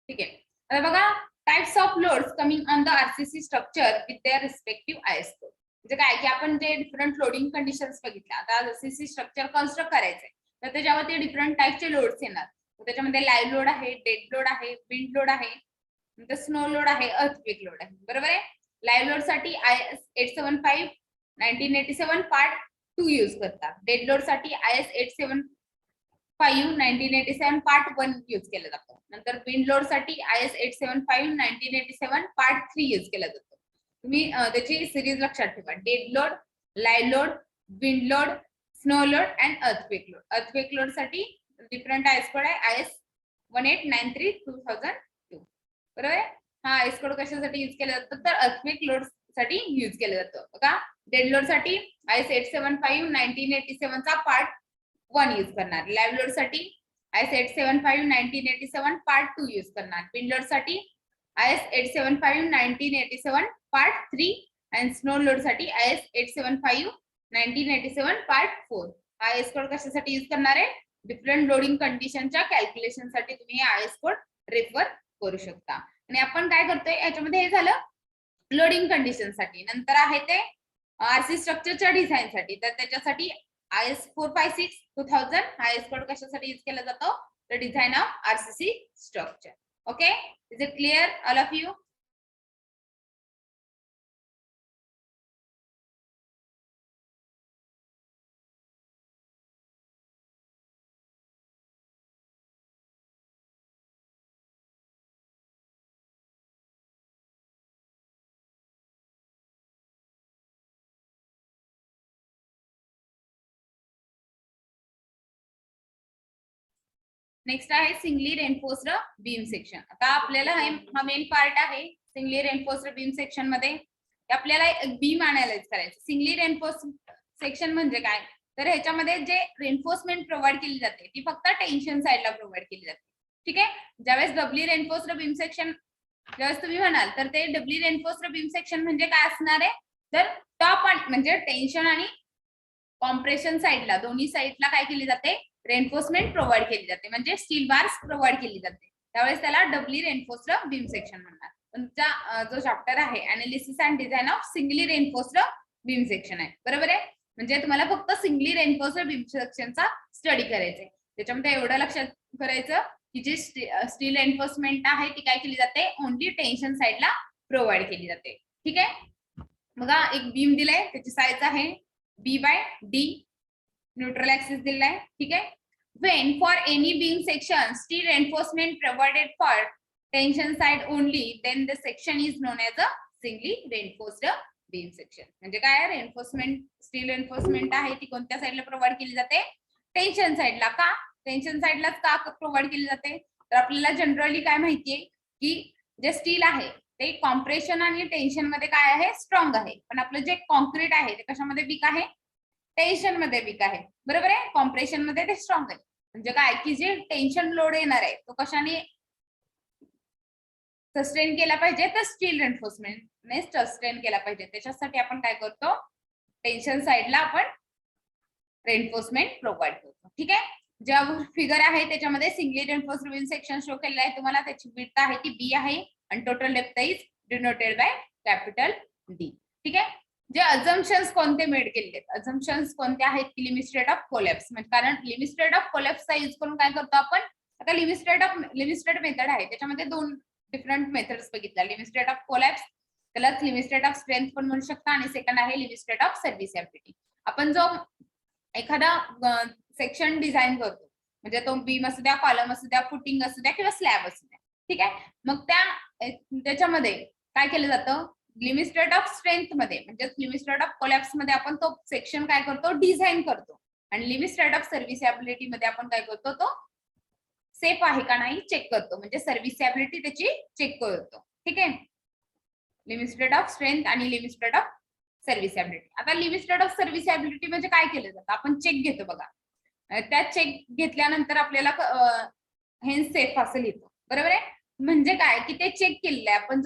ठीक आहे. आता बघा types of loads coming on the RCC structure with their respective IS code. म्हणजे काय की आपण जे डिफरंट लोडिंग कंडिशन्स बघितल्या, आता आरसीसी स्ट्रक्चर कन्स्ट्रक्ट करायचंय तर त्याच्यावरती डिफरंट टाइपचे लोड्स येणार. त्याच्यामध्ये लाईव्ह लोड आहे, डेड लोड आहे, विंड लोड आहे, नंतर स्नो लोड आहे, अर्थक्वेक लोड आहे. बरोबर आहे. लाईव्ह लोड साठी IS 875 1987 पार्ट 2 यूज करतात. डेड लोड साठी IS 875 1987 पार्ट 1 यूज केला जातो. नंतर विंड लोड साठी IS 875 1987 पार्ट 3 यूज केला जातो. तुम्ही त्याची सिरीज लक्षात ठेवा. Dead load, live load, wind load, snow load and earthquake load. Earthquake load साठी डिफरंट आयएस कोड आहे IS 1893-2002. बरोबर आहे. हा आयएस कोड कशासाठी यूज केला जातो तर अर्थक्वेक लोड साठी यूज केलं जातं. बघा डेड लोड साठी IS 875 1987 चा पार्ट 1 यूज करणार. लाईव्ह लोड साठी IS 875 1987 पार्ट 2 यूज करणार. विंड लोड साठी IS 875 1987 पार्ट 3 आणि स्नो लोड साठी IS 875 1987 पार्ट 4. आयएस कोड कशासाठी यूज करणार आहे? डिफरंट लोडिंग कंडिशनच्या कॅल्क्युलेशन साठी तुम्ही हे आयएस कोड रेफर करू शकता. आणि आपण काय करतोय याच्यामध्ये हे झालं लोडिंग कंडिशन साठी. नंतर आहे ते आरसी स्ट्रक्चरच्या डिझाईन साठी. तर त्याच्यासाठी IS 456 2000 आयएस कोड कशासाठी यूज केला जातो तर design of RCC structure. Okay, is it clear all of you? Next आहे सिंगली रेनफोर्स्ड बीम सेक्शन. आता आपल्याला हा मेन पार्ट आहे सिंगली रेनफोर्स्ड बीम सेक्शन मध्ये. आपल्याला एक बीम अनालाइज करायचं. सिंगली रेनफोर्स्ड सेक्शन म्हणजे काय तर ह्याच्यामध्ये जे रेनफोर्समेंट प्रोव्हाइड केली जाते ती फक्त टेन्शन साइडला प्रोव्हाइड केली जाते. ठीक आहे. ज्यावेळेस डबली रेनफोर्स्ड बीम सेक्शन ज्यावेळेस तुम्ही म्हणाल तर ते डबली रेनफोर्स्ड बीम सेक्शन म्हणजे काय असणार आहे तर टॉप म्हणजे टेन्शन आणि कॉम्प्रेशन साइडला दोन्ही साइडला काय केली जाते रेनफोर्समेंट प्रोव्हाइड केली जाते. म्हणजे स्टील बार्स प्रोव्हाइड केली जाते. त्यावेळेस त्याला डबली रेनफोर्स्ड बीम सेक्शन म्हणतात. तुमचा जो चॅप्टर आहे analysis and design of singly reinforced beam section आहे. बरोबर आहे. म्हणजे तुम्हाला फक्त सिंगली रेनफोर्स्ड बीम सेक्शनचा स्टडी करायचंय. त्याच्यामध्ये एवढं लक्षात करायचं की जी स्टील रेनफोर्समेंट आहे ती काय केली जाते ओनली टेन्शन साइडला प्रोव्हाइड केली जाते. ठीक आहे. बघा एक बीम दिलाय त्याची साईज आहे B/D. न्यूट्रल ऍक्सिस दिलाय. ठीक आहे. When for any beam section steel reinforcement provided for tension side only then the section is known as a singly reinforced beam section. म्हणजे काय रेनफोर्समेंट स्टील रेनफोर्समेंट आहे ती कोणत्या साइडला प्रोव्हाइड केली जाते टेन्शन साइडला. का टेन्शन साइडलाच का प्रोव्हाइड केली जाते तर आपल्याला जनरली काय माहितीये की जे स्टील आहे ते कॉम्प्रेशन आणि टेन्शन मध्ये काय आहे स्ट्रॉंग आहे. पण आपलं जे कॉन्क्रीट आहे ते कशामध्ये वीक आहे टेन्शन मध्ये वीक आहे. बरोबर आहे. कॉम्प्रेशन मध्ये ते स्ट्रॉंग आहे. म्हणजे काय की जे टेन्शन लोड येणार आहे तो कशाने सस्टेन केला पाहिजे तर स्टील रेनफोर्समेंटने सस्टेन केला पाहिजे. त्याच्यासाठी आपण काय करतो टेन्शन साइडला आपण रेनफोर्समेंट प्रोव्हाइड करतो. ठीक आहे. ज्या फिगर आहे त्याच्यामध्ये singly reinforced beam section show केलेला आहे तुम्हाला. त्याची विड्थ आहे ती B आहे आणि total depth is denoted by capital D. ठीक आहे. जे अझम्पशन्स कोणते मेड केले अझम्पशन्स कोणते आहेत की लिमिट स्टेट ऑफ कोलॅप्स. म्हणजे कारण लिमिट स्टेट ऑफ कोलॅप्सचा यूज करून काय करतो आपण आता लिमिट स्टेट मेथड आहे त्याच्यामध्ये दोन डिफरंट मेथड्स बघितल्या. लिमिट स्टेट ऑफ कोलॅप्स त्यालाच लिमिट स्टेट ऑफ स्ट्रेंथ पण म्हणू शकता आणि सेकंड आहे लिमिट स्टेट ऑफ सर्व्हिसॅबिलिटी. आपण जो एखादा सेक्शन डिझाईन करतो म्हणजे तो बीम असू द्या कॉलम असू द्या फुटिंग असू द्या किंवा स्लॅब असू द्या. ठीक आहे. मग त्याच्यामध्ये काय केलं जातं लिमिट स्टेट ऑफ स्ट्रेंथ मध्ये म्हणजे लिमिट स्टेट ऑफ कोलॅप्स मध्ये आपण तो सेक्शन काय करतो डिझाईन करतो आणि लिमिट स्टेट ऑफ सर्व्हिसॅबिलिटी मध्ये आपण काय करतो तो सेफ आहे का नाही चेक करतो. म्हणजे सर्व्हिसॅबिलिटी त्याची चेक करतो. ठीक आहे. लिमिट स्टेट ऑफ स्ट्रेंथ आणि लिमिट स्टेट ऑफ सर्व्हिसॅबिलिटी. आता लिमिट स्टेट ऑफ सर्व्हिसॅबिलिटी म्हणजे काय केलं जातं आपण चेक घेतो. बघा त्या चेक घेतल्यानंतर आपल्याला हे सेफ असं लिहितो. बरोबर आहे. म्हणजे काय की ते चेक केलेलं आहे आपण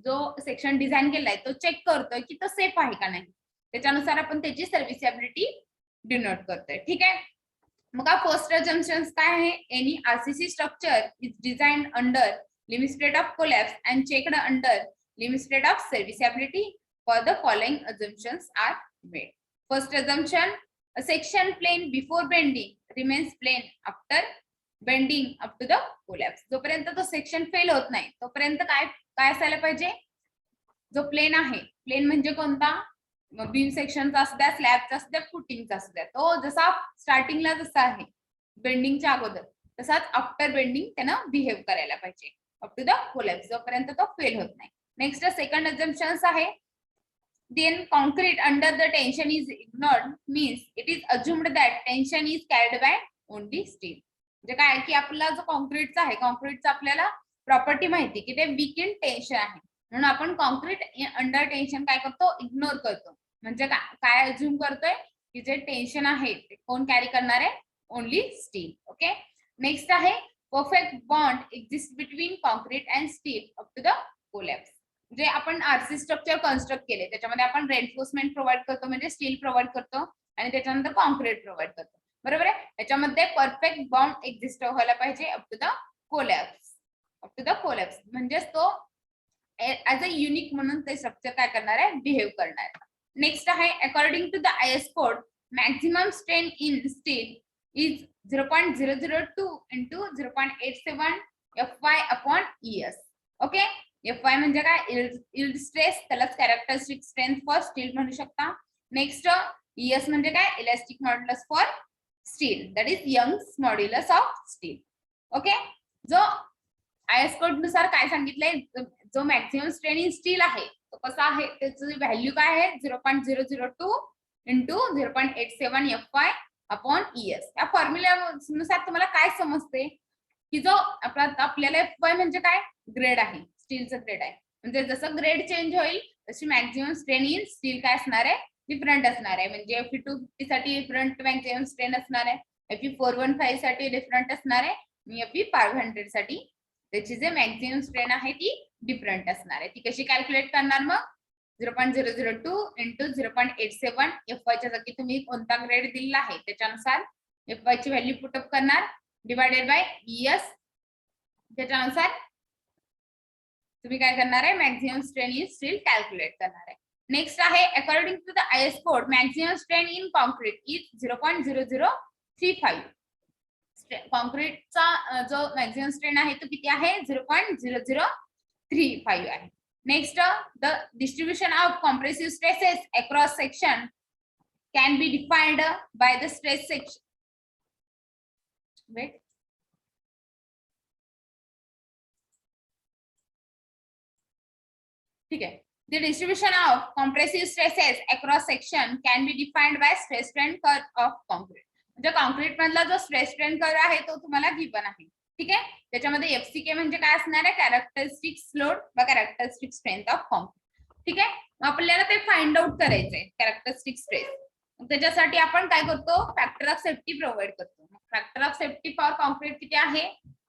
जो सेक्शन डिझाईन केलाय तो चेक करतोय की तो सेफ आहे का नाही त्याच्यानुसार आपण त्याची सर्व्हिसॅबिलिटी डिनोट करतोय. ठीक आहे. मग फर्स्ट अझम्पशन काय आहे any RCC structure is designed under limit state of collapse and checked under limit state of serviceability for the following assumptions are made. First assumption, a section plane before bending remains plane after bending up to the collapse. जोपर्यंत तो section fail होत नाही तोपर्यंत काय असायला पाहिजे, जो plain आहे, प्लेन म्हणजे कोणता, बीम सेक्शनचा असू द्या, स्लॅबचा असू द्या, फुटिंगचा असू द्या, तो जसा स्टार्टिंगला जसा आहे बेंडिंगच्या अगोदर तसाच आफ्टर बेंडिंग त्यानं बिहेव करायला पाहिजे अप टू द कोलॅप्स, जोपर्यंत तो फेल होत नाही. नेक्स्ट सेकंड अजम्पशन्स आहे, then concrete under the tension is ignored means it is assumed that tension is carried by only steel. म्हणजे काय की आपला जो कॉन्क्रीटचा आहे, कॉन्क्रीटचा आपल्याला प्रॉपर्टी माहिती की ते वीक इन टेन्शन आहे, म्हणून आपण कॉन्क्रीट अंडर टेन्शन काय करतो, इग्नोर करतो. म्हणजे काय अज्युम करतोय की जे टेन्शन आहे ते कोण कॅरी करणार आहे, ओनली स्टील. ओके. नेक्स्ट आहे perfect bond exist between concrete and steel up to the collapse. जे आपण आरसी स्ट्रक्चर कन्स्ट्रक्ट केले त्याच्यामध्ये आपण रेनफोर्समेंट प्रोव्हाइड करतो, म्हणजे स्टील प्रोव्हाइड करतो आणि त्याच्यानंतर कॉन्क्रीट प्रोव्हाइड करतो, बरोबर आहे. त्याच्यामध्ये परफेक्ट बॉन्ड एक्झिस्ट व्हायला पाहिजे up to the collapse. Up to the collapse म्हणजेच तो ऍज अ युनिक म्हणून ते स्ट्रक्चर काय करणार आहे, बिहेव करणार आहे. नेक्स्ट आहे according to the IS code maximum strain in steel is 0.002 into 0.87 FY upon ES. Okay. FY म्हणजे काय, यील्ड स्ट्रेस, त्यालाच कॅरेक्टरिस्टिक स्ट्रेंथ फॉर स्टील म्हणू शकता. नेक्स्ट ES म्हणजे काय, elastic modulus for steel, that is Young's modulus of steel. Okay. जो IS code नुसार काय सांगितलंय, जो मॅक्सिमम स्ट्रेन इन स्टील आहे तो कसा आहे, त्याची व्हॅल्यू काय आहे, 0.002 into 0.87 FY अपॉन ES. या फॉर्म्युल्यानुसार तुम्हाला काय समजते की जो आपल्याला FY म्हणजे काय, ग्रेड आहे, स्टीलचं ग्रेड आहे. म्हणजे जसं ग्रेड चेंज होईल तशी मॅक्झिमम स्ट्रेन इन स्टील काय असणार आहे, डिफरंट असणार आहे. म्हणजे Fe250 साठी डिफरंट मॅक्झिमम स्ट्रेन असणार आहे, Fe415 साठी डिफरंट असणार आहे आणि Fe500 साठी त्याची जे मॅक्झिमम स्ट्रेन आहे ती डिफरंट असणार आहे. ती कशी कॅल्क्युलेट करणार मग, 0.002 into 0.87 FY च्या जागी तुम्ही कोणता ग्रेड दिलेला आहे त्याच्यानुसार FY ची व्हॅल्यू पुटअप करणार डिवायडेड बाय ES, त्याच्यानुसार तुम्ही काय करणार आहे, maximum strain in steel calculate करणार आहे. नेक्स्ट आहे according to the IS code maximum strain in concrete is 0.0035. कॉन्क्रीटचा जो मॅक्झिमम स्ट्रेन आहे तो किती आहे, 0.0035 आहे. Next, the distribution of compressive stresses across section can be defined by the stress section. Wait. ठीक है. The distribution of compressive stresses across section can be defined by stress strain curve of concrete. म्हणजे concrete मधला जो stress strain curve आहे तो तुम्हाला given आहे. ठीक आहे. त्याच्यामध्ये FCK म्हणजे काय असणार आहे, कॅरेक्टरिस्टिक लोड व कॅरेक्टरिस्टिक स्ट्रेंथ ऑफ कॉन्क्रीट. ठीक आहे. आपल्याला ते फाइंड आउट करायचंय कॅरेक्टरिस्टिक स्ट्रेस. त्याच्यासाठी आपण काय करतो, फॅक्टर ऑफ सेफ्टी प्रोव्हाइड करतो. Factor of safety for concrete किती आहे,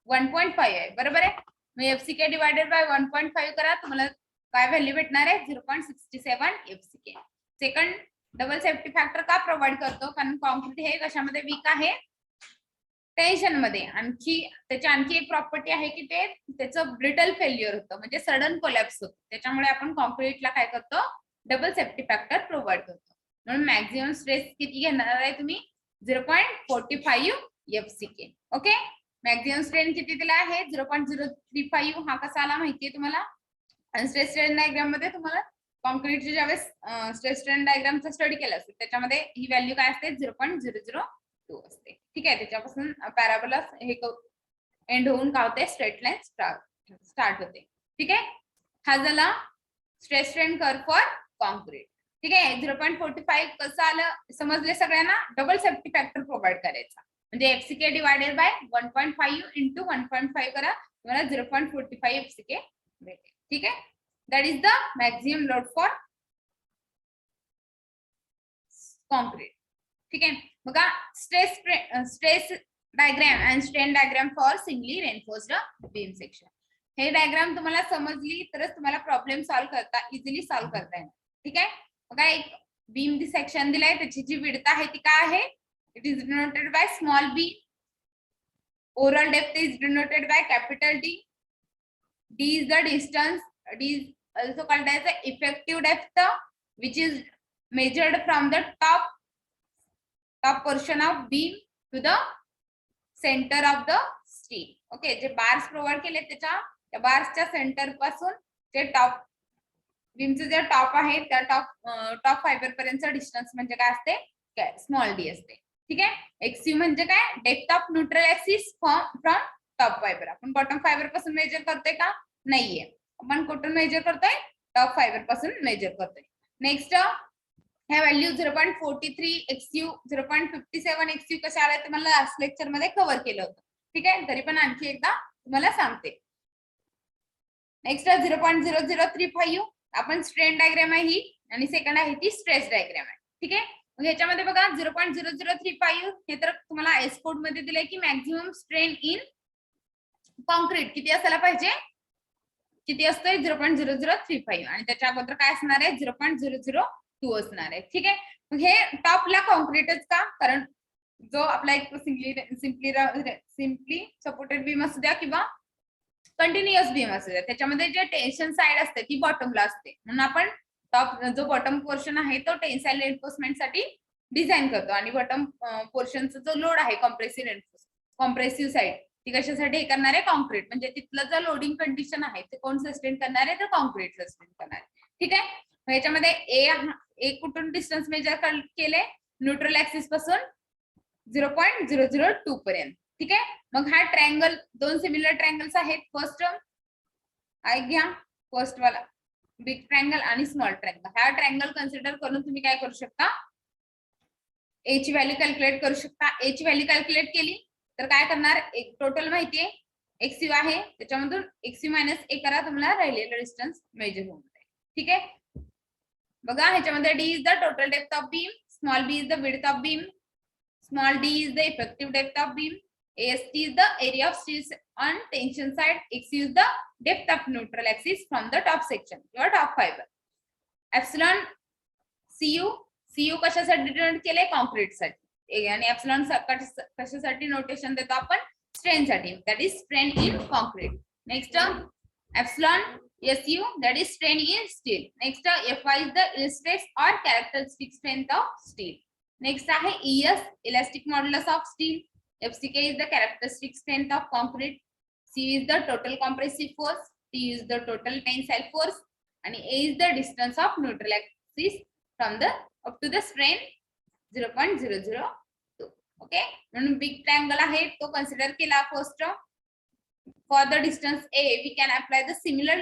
1.5 आहे, बरोबर आहे. मग FCK डिवायडेड बाय 1.5 करा, तुम्हाला काय व्हॅल्यू भेटणार आहे, 0.67 FCK. Second, double safety factor का प्रोव्हाइड करतो, कारण कॉन्क्रीट हे कशामध्ये वीक आहे, टेन्शन मध्ये. आणखी एक प्रॉपर्टी आहे की ते त्याचं ब्रिटल फेल्युअर होतं, म्हणजे सडन कोलॅप्स होतं. त्याच्यामुळे आपण कॉन्क्रीटला काय करतो, डबल सेफ्टी फॅक्टर प्रोव्हाइड करतो. म्हणून मॅक्झिमम स्ट्रेस किती घेणार आहे तुम्ही, 0.45 FCK. ओके. मॅक्झिमम स्ट्रेन किती दिला आहे, 0.035. हा कसा आला माहितीये तुम्हाला, आणि स्ट्रेस स्ट्रेन डायग्राम मध्ये तुम्हाला कॉन्क्रीटच्या ज्यावेळेस स्ट्रेस स्ट्रेन डायग्रामचा स्टडी केला असेल त्याच्यामध्ये ही व्हॅल्यू काय असते, 0.002 असते. ठीक आहे. त्याच्यापासून पॅराबोला हे एंड होऊन का होते, स्ट्रेट लाईन स्टार्ट होते. ठीक आहे. हा झाला stress strain curve for concrete. ठीक आहे. 0.45 कसं आलं समजले सगळ्यांना, डबल सेफ्टी फॅक्टर प्रोव्हाइड करायचा, म्हणजे FCK डिवायडेड बाय 1.5 इंटू 1.5 करा, तुम्हाला 0.45 FCK भेटेल. ठीक आहे. That is the maximum load for concrete. ठीक आहे. बघा stress diagram and strain diagram for singly reinforced beam section. हे डायग्राम तुम्हाला समजली तरच तुम्हाला प्रॉब्लेम सॉल्व्ह करता इझिली सॉल्व्ह करता येणार. ठीक आहे. बघा एक बीम सेक्शन दिलाय, त्याची जी विड्थ आहे ती काय आहे, it is denoted by small b. Overall depth is denoted by capital D. D is the distance. D is also called as the effective depth, which is measured from the top portion of beam to the center of the steel. Okay, जे bars provide केले त्या बार्सच्या centre पासून जे top बीमचं जे top आहे त्या top fibre पर्यंतचं distance म्हणजे काय असते, काय स्मॉल डी असते. ठीक आहे. एक्सयू म्हणजे काय, depth of neutral axis from top fibre. आपण बॉटम फायबर पासून मेजर करतोय का, नाहीये. आपण कुठून मेजर करतोय, टॉप फायबर पासून मेजर करतोय. नेक्स्ट ह्या व्हॅल्यू 0.43 एक्सयू 0.57 एक्सयू कशा आल्या ते मला लास्ट लेक्चर मध्ये कव्हर केलं होतं. ठीक आहे, तरी पण आणखी एकदा तुम्हाला सांगते. नेक्स्ट 0.0035 आपण स्ट्रेन डायग्राम आहे ही, आणि सेकंड आहे ती स्ट्रेस डायग्राम आहे. ठीक आहे. मग ह्याच्यामध्ये बघा 0.0035 हे तर तुम्हाला आयएस कोड मध्ये दिलंय की मॅक्झिमम स्ट्रेन इन कॉन्क्रीट किती असायला पाहिजे, किती असतोय 0.0035, आणि त्याच्या अगोदर काय असणार आहे 0.002 असणार आहे. ठीक आहे. मग हे टॉपला कॉन्क्रीटच का, कारण जो आपला एक सिम्पली सपोर्टेड बीम असू द्या किंवा कंटिन्युअस बीम असू द्या, त्याच्यामध्ये जे टेन्शन साइड असते ती बॉटमला असते. म्हणून आपण टॉप जो बॉटम पोर्शन आहे तो टेन्साइल एन्फोर्समेंट साठी डिझाईन करतो, आणि बॉटम पोर्शनचा जो लोड आहे कॉम्प्रेसिव्ह साइड ती कशासाठी हे करणार आहे, कॉन्क्रीट. म्हणजे तिथलं जो लोडिंग कंडिशन आहे ते कोण सस्टेन करणार आहे, तर कॉन्क्रीट सस्टेन करणार आहे. ठीक आहे. याच्यामध्ये ए कुठून डिस्टन्स मेजर केले, न्यूट्रल ऍक्सिस पासून 0.002 पर्यंत. ठीक आहे. मग हा ट्रायंगल, दोन सिमिलर ट्रायंगल्स आहेत. फर्स्ट घ्या, फर्स्ट वाला बिग ट्रायंगल आणि स्मॉल ट्रायंगल. हा ट्रायंगल कन्सिडर करून तुम्ही काय करू शकता, ए ची व्हॅल्यू कॅल्क्युलेट करू शकता. ए ची व्हॅल्यू कॅल्क्युलेट केली तर काय करणार, एक टोटल माहितीये एक्सयू आहे, त्याच्यामधून एक्सयू मायनस ए करा, तुम्हाला राहिलेलं डिस्टन्स मेजर होऊन जाईल. ठीक आहे. बघा ह्याच्यामध्ये D is the total depth of beam, small B is the width of beam, small d is the effective depth of beam, AST is the area of steel on tension side, XU is the depth of neutral axis from the top section, your top fiber. Epsilon CU कशासाठी denote केले, concrete साठी, आणि epsilon कशासाठी notation देतो आपण, strain साठी, that is strain in concrete. Next epsilon SU, that is strain in steel. Next FY is the stress or characteristic strength of steel. Next आहे ES, elastic modulus of steel. FCK is the characteristic strength of concrete. C is the total compressive force. T is the total tensile force. And A is the distance of neutral axis from the up to the strain 0.002. Okay. म्हणून big triangle आहे तो consider केला first. For the distance A, we can apply the similar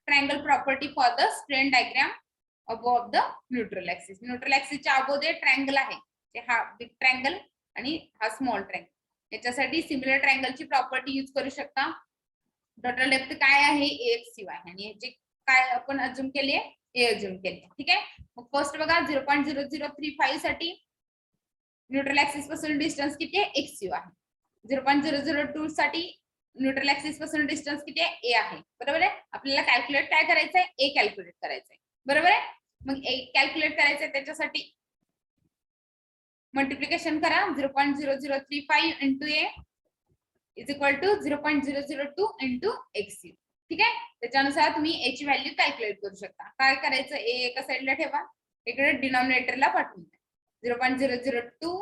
triangle property for the strain diagram above the neutral axis. Neutral axis च्या above जे triangle आहे, हा big triangle आणि हा स्मॉल ट्रायंगल, याच्यासाठी सिमिलर ट्रायंगलची प्रॉपर्टी यूज करू शकता. Total depth काय आहे, AXU आहे, आणि याची काय आपण अज्युम केली आहे, ए अज्युम केली. ठीक आहे. मग फर्स्ट बघा 0.0035 साठी न्यूट्रल ऍक्सिस पासून डिस्टन्स किती आहे, XU आहे. 0.002 साठी न्यूट्रल ऍक्सिस पासून डिस्टन्स किती आहे, ए आहे. बरोबर आहे. आपल्याला कॅल्क्युलेट काय करायचं आहे, ए कॅल्क्युलेट करायचं आहे. बरोबर आहे. मग ए कॅल्क्युलेट करायचं आहे, त्याच्यासाठी मल्टिप्लिकेशन करा. 0.0035 into A is equal to 0.002 into XU. ठीक आहे. त्याच्यानुसार तुम्ही ए ची व्हॅल्यू कॅल्क्युलेट करू शकता. काय करायचं, ए एका साईडला ठेवा, इकडे डिनॉमिनेटरला पाठवून द्या. 0.002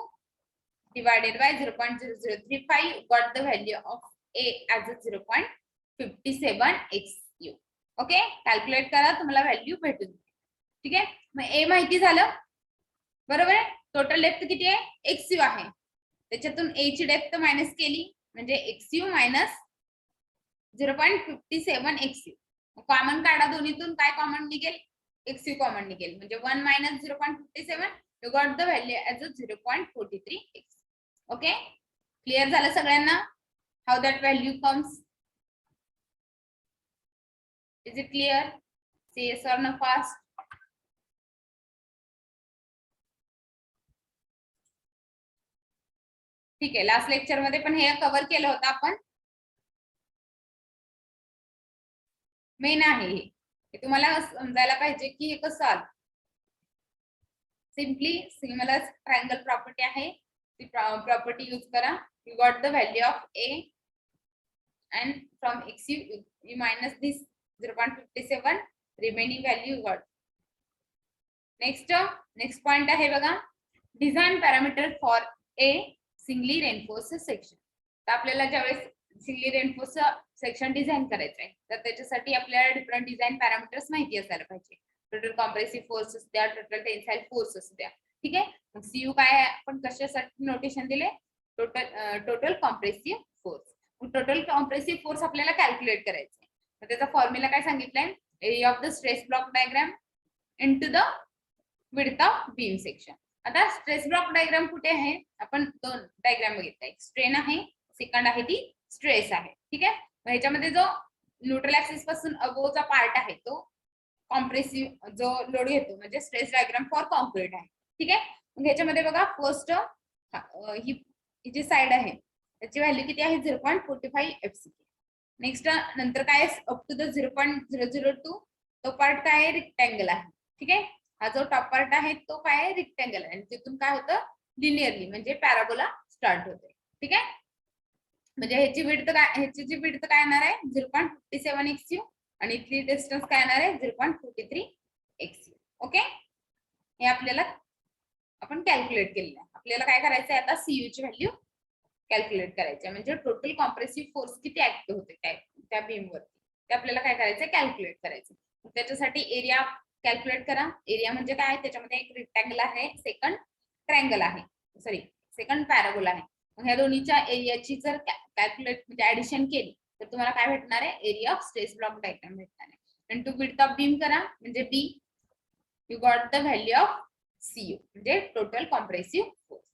divided by 0.0035 got the value of A as a 0.57 XU. Okay. Calculate करा, तुम्हाला व्हॅल्यू भेटून. ठीक आहे. मग ए माहिती झालं. बरोबर आहे. टोटल डेप्थ किती आहे, XU आहे, त्याच्यातून ए ची डेप्थ मायनस केली म्हणजे XU मायनस 0.57 XU. कॉमन काढा, दोन्हीतून काय कॉमन निघेल, XU कॉमन निघेल, म्हणजे 1 minus 0.57, you got the value as a 0.43 XU. Okay. Clear झालं सगळ्यांना how that value comes? Is it clear? Say yes or no fast. ठीक आहे. लास्ट लेक्चर मध्ये पण हे कव्हर केलं होतं आपण. मेन आहे हे तुम्हाला समजायला पाहिजे की हे कसं आलं. सिम्पली सिमिलर ट्रायंगल प्रॉपर्टी आहे, ती प्रॉपर्टी यूज करा. You got the value of A and from XU you minus this 0.57 remaining value you got. next point आहे बघा, design parameter for a singly reinforce section. तर आपल्याला ज्यावेळेस singly reinforce section design करायचं आहे तर त्याच्यासाठी आपल्याला डिफरंट डिझाइन पॅरामीटर्स माहिती असायला पाहिजे. टोटल कॉम्प्रेसिव्ह फोर्स असू द्या, टोटल टेन्साइल फोर्स असू द्या. ठीक आहे, मग सीयू काय आहे, आपण कशासाठी नोटेशन दिले, total compressive force. Total compressive force आपल्याला कॅल्क्युलेट करायचं आहे. तर त्याचा फॉर्म्युला काय सांगितलाय, area of the stress block diagram into the width of beam section. आता स्ट्रेस ब्लॉक डायग्राम कुठे आहे, आपण दोन डायग्राम बघितलाय, स्ट्रेन आहे, सेकंड आहे ती स्ट्रेस आहे. ठीक आहे, मग ह्याच्यामध्ये जो न्यूट्रल ऍक्सिस पासून अबोवचा पार्ट आहे तो कॉम्प्रेसिव्ह जो लोड घेतो म्हणजे स्ट्रेस डायग्राम फॉर कॉन्क्रीट आहे. ठीक आहे, मग ह्याच्यामध्ये बघा फर्स्ट ही जी साइड आहे त्याची व्हॅल्यू किती आहे, 0.45 FCK. नेक्स्ट नंतर काय अप टू द 0.002 तो पार्ट काय आहे, रेक्टँगल आहे. ठीक आहे, हा जो टॉप पार्ट आहे तो काय आहे, रेक्टँगल आहे, आणि तिथून काय होतं, लिनियरली म्हणजे पॅराबोला स्टार्ट होते. ठीक आहे, म्हणजे ह्याची विड्थ काय येणार आहे, 0.57 XU आणि इथली डिस्टन्स काय येणार आहे, 0.43 XU. ओके, हे आपल्याला आपण कॅल्क्युलेट केलेलं आहे. आपल्याला काय करायचं आहे, आता सीयू ची व्हॅल्यू कॅल्क्युलेट करायची आहे, म्हणजे टोटल कॉम्प्रेसिव्ह फोर्स किती ऍक्टिव्ह होते त्या बीम वरती ते आपल्याला काय करायचं आहे, कॅल्क्युलेट करायचं. त्याच्यासाठी एरिया कॅल्क्युलेट करा. एरिया म्हणजे काय, त्याच्यामध्ये एक रेक्टँगल आहे, सेकंड ट्रायंगल आहे, सॉरी सेकंड पॅराबोला आहे. मग ह्या दोन्हीच्या एरियाची जर कॅल्क्युलेट म्हणजे ऍडिशन केली तर तुम्हाला काय भेटणार आहे, area of stress block diagram भेटणार आहे. आणि टू विड्थ ऑफ बीम करा म्हणजे b, you got the value of CU म्हणजे टोटल कॉम्प्रेसिव्ह फोर्स.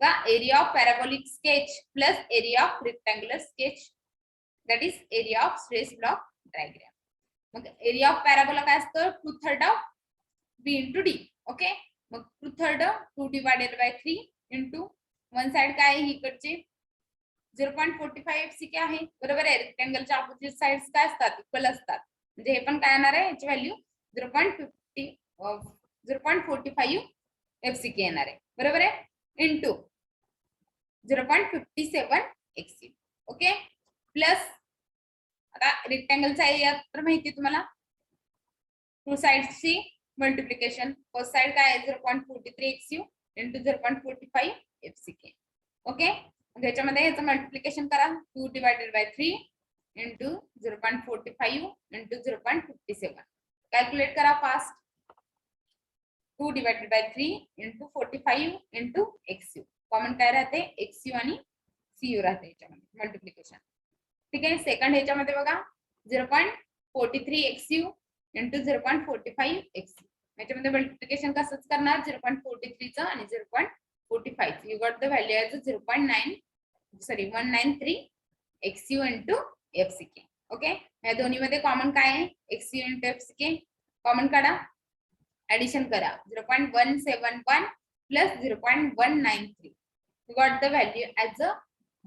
का area of parabolic sketch plus area of rectangular sketch that is area of stress block diagram. मग area of parabola काय असतं, 2/3 of b into d. Okay, मग 2/3 2 divided by 3 into one side काय आहे, इकडचे 0.45 FCK आहे, बरोबर आहे. रेक्टँगलच्या ऑपोजिट साइड्स काय असतात, इक्वल असतात, म्हणजे हे पण काय येणार आहे, याची व्हॅल्यू 0.45 FCK येणार आहे, बरोबर आहे, इंटू 0.57 XU. ओके, प्लस आता रेक्टँगलचा एरिया तर माहिती तुम्हाला, टू साइड्सची मल्टिप्लिकेशन, फर्स्ट साइड काय आहे 0.43 XU इंटू 0.45 FCK. ओके, त्याच्यामध्ये ह्याचं मल्टिप्लिकेशन करा, 2 divided by 3 into 0.45 into 0.57. Calculate करा fast, 2 divided by 3 into 45 into XU. Common काय राहते, XU आणि CU राहते याच्यामध्ये मल्टिप्लिकेशन. ठीक आहे, सेकंड ह्याच्यामध्ये बघा 0.43 XU इंटू 0.45 XU. याच्यामध्ये मल्टिप्लिकेशन कसंच करणार, 0.43 चं आणि 0.45. You got the value as 193 XU into FCK. Okay, या दोन्ही मध्ये कॉमन काय आहे, XU इंटू FCK कॉमन काढा, ऍडिशन करा, 0.171 plus 0.193. You got the value as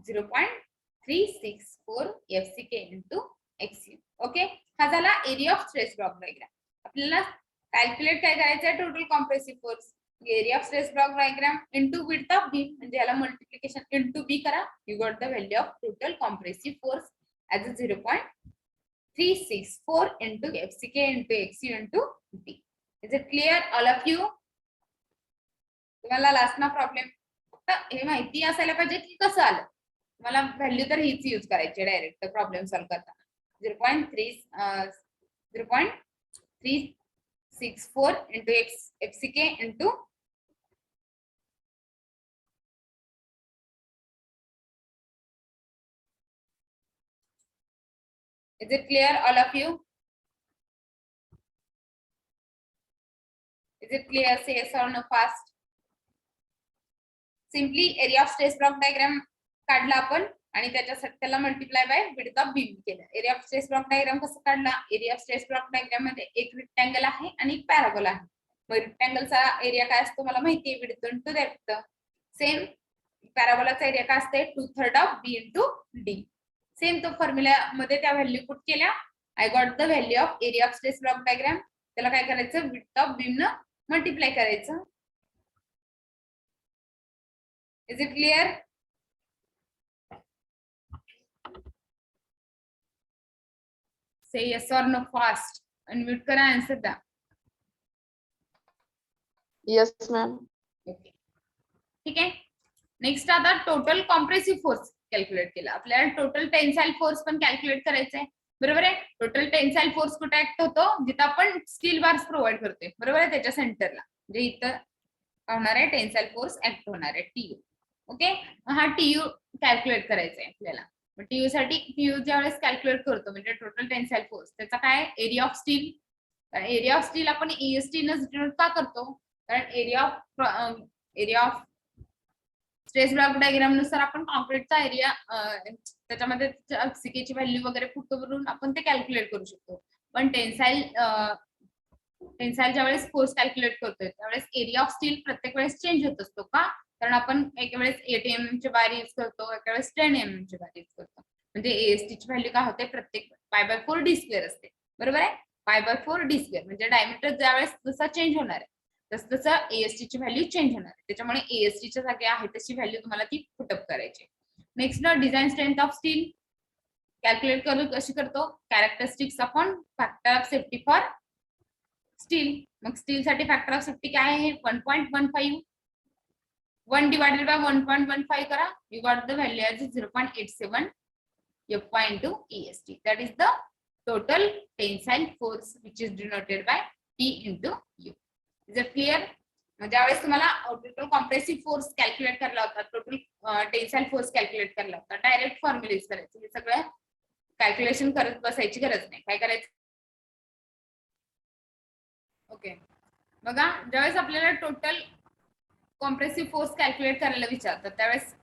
0.364 FCK into XU. Okay, हा झाला area of stress block diagram. आपल्याला कॅल्क्युलेट काय करायचं आहे, total compressive force, area of stress block diagram into width of beam म्हणजे याला मल्टिप्लिकेशन इंटू बी करा. You got the value of total compressive force as 0.364 into FCK into XU into B. Is it clear all of you? तुम्हाला last ना problem फक्त हे माहिती असायला पाहिजे की कसं आलं. तुम्हाला व्हॅल्यू तर हीच यूज करायची डायरेक्ट प्रॉब्लेम सॉल्व्ह करताना. 0.364 into FCK into is it clear all of you? Is it clear? Say yes or no fast. Simply area of stress block diagram काढला आपण आणि त्याच्यासाठी त्याला multiply by width of beam केलं. Area of stress block diagram कसं काढला, area of stress block diagram मध्ये एक रेक्टँगल आहे आणि एक पॅराबोला आहे. मग रेक्टँगलचा एरिया काय असतो मला माहिती आहे, विड्थ इंटू डेप्थ. सेम पॅराबोलाचा एरिया काय असते, 2/3 of b into d. Same तो फॉर्म्युला मध्ये त्या व्हॅल्यू पुट केल्या. I got the value of area of stress block diagram. त्याला काय करायचं, विड्थ ऑफ बीम न मल्टिप्लाय करायचं. Is it clear? Say yes or no fast. Unmute करा, आन्सर द्या. Yes ma'am. ओके, ठीक आहे. नेक्स्ट आता टोटल कॉम्प्रेसिव्ह फोर्स कॅल्क्युलेट केला. आपल्याला टोटल टेन्साइल फोर्स पण कॅल्क्युलेट करायचा आहे, बरोबर आहे. टोटल टेन्साइल फोर्स कुठे ऍक्ट होतो, जिथं आपण स्टील बार्स प्रोव्हाइड करतोय, बरोबर आहे, त्याच्या सेंटरला, म्हणजे इथं होणार आहे टेन्साइल फोर्स ऍक्ट होणार आहे, टीयू. ओके, हा टीयू कॅल्क्युलेट करायचा आहे आपल्याला. टीयू साठी टीयू ज्यावेळेस कॅल्क्युलेट करतो म्हणजे टोटल टेन्साइल फोर्स, त्याचा काय area of steel. Area of steel आपण EST न डिनोट का करतो, कारण area of stress block diagram नुसार आपण कॉन्क्रीटचा एरिया त्याच्यामध्ये ची व्हॅल्यू वगैरे पुट करून आपण ते कॅल्क्युलेट करू शकतो. पण टेन्साइल ज्यावेळेस फोर्स कॅल्क्युलेट करतोय त्यावेळेस एरिया ऑफ स्टील प्रत्येक वेळेस चेंज होत असतो. का, कारण आपण एका वेळेस 8 mm ची बार यूज करतो, एका वेळेस 10 mm ची बार यूज करतो. म्हणजे AST ची व्हॅल्यू काय होते, प्रत्येक π/4 d स्क्वेअर असते, बरोबर आहे. π/4 d स्क्वेअर म्हणजे डायमीटर ज्यावेळेस जसा चेंज होणार आहे तसं AST ची व्हॅल्यू चेंज होणार आहे. त्याच्यामुळे AST च्या जागी आहे तशी व्हॅल्यू तुम्हाला ती पुटअप करायची. Next design strength of steel calculate करू कशी करतो, characteristics upon factor of safety for steel. मग स्टील साठी फॅक्टर ऑफ सेफ्टी काय आहे, 1.15. 1 divided by 1.15 करा, you got the value as 0.87 Fy into EST. That is the total tensile force which is denoted by T into U. Is it clear? ज्यावेळेस तुम्हाला total compressive force calculate करायला होता, total tensile force calculate करायला होता, direct formula use करायचं. हे सगळं calculation करत बसायची गरज नाही. काय करायचं, ओके बघा, ज्यावेळेस आपल्याला टोटल कॉम्प्रेसिव्ह फोर्स कॅल्क्युलेट करायला विचारतात त्यावेळेस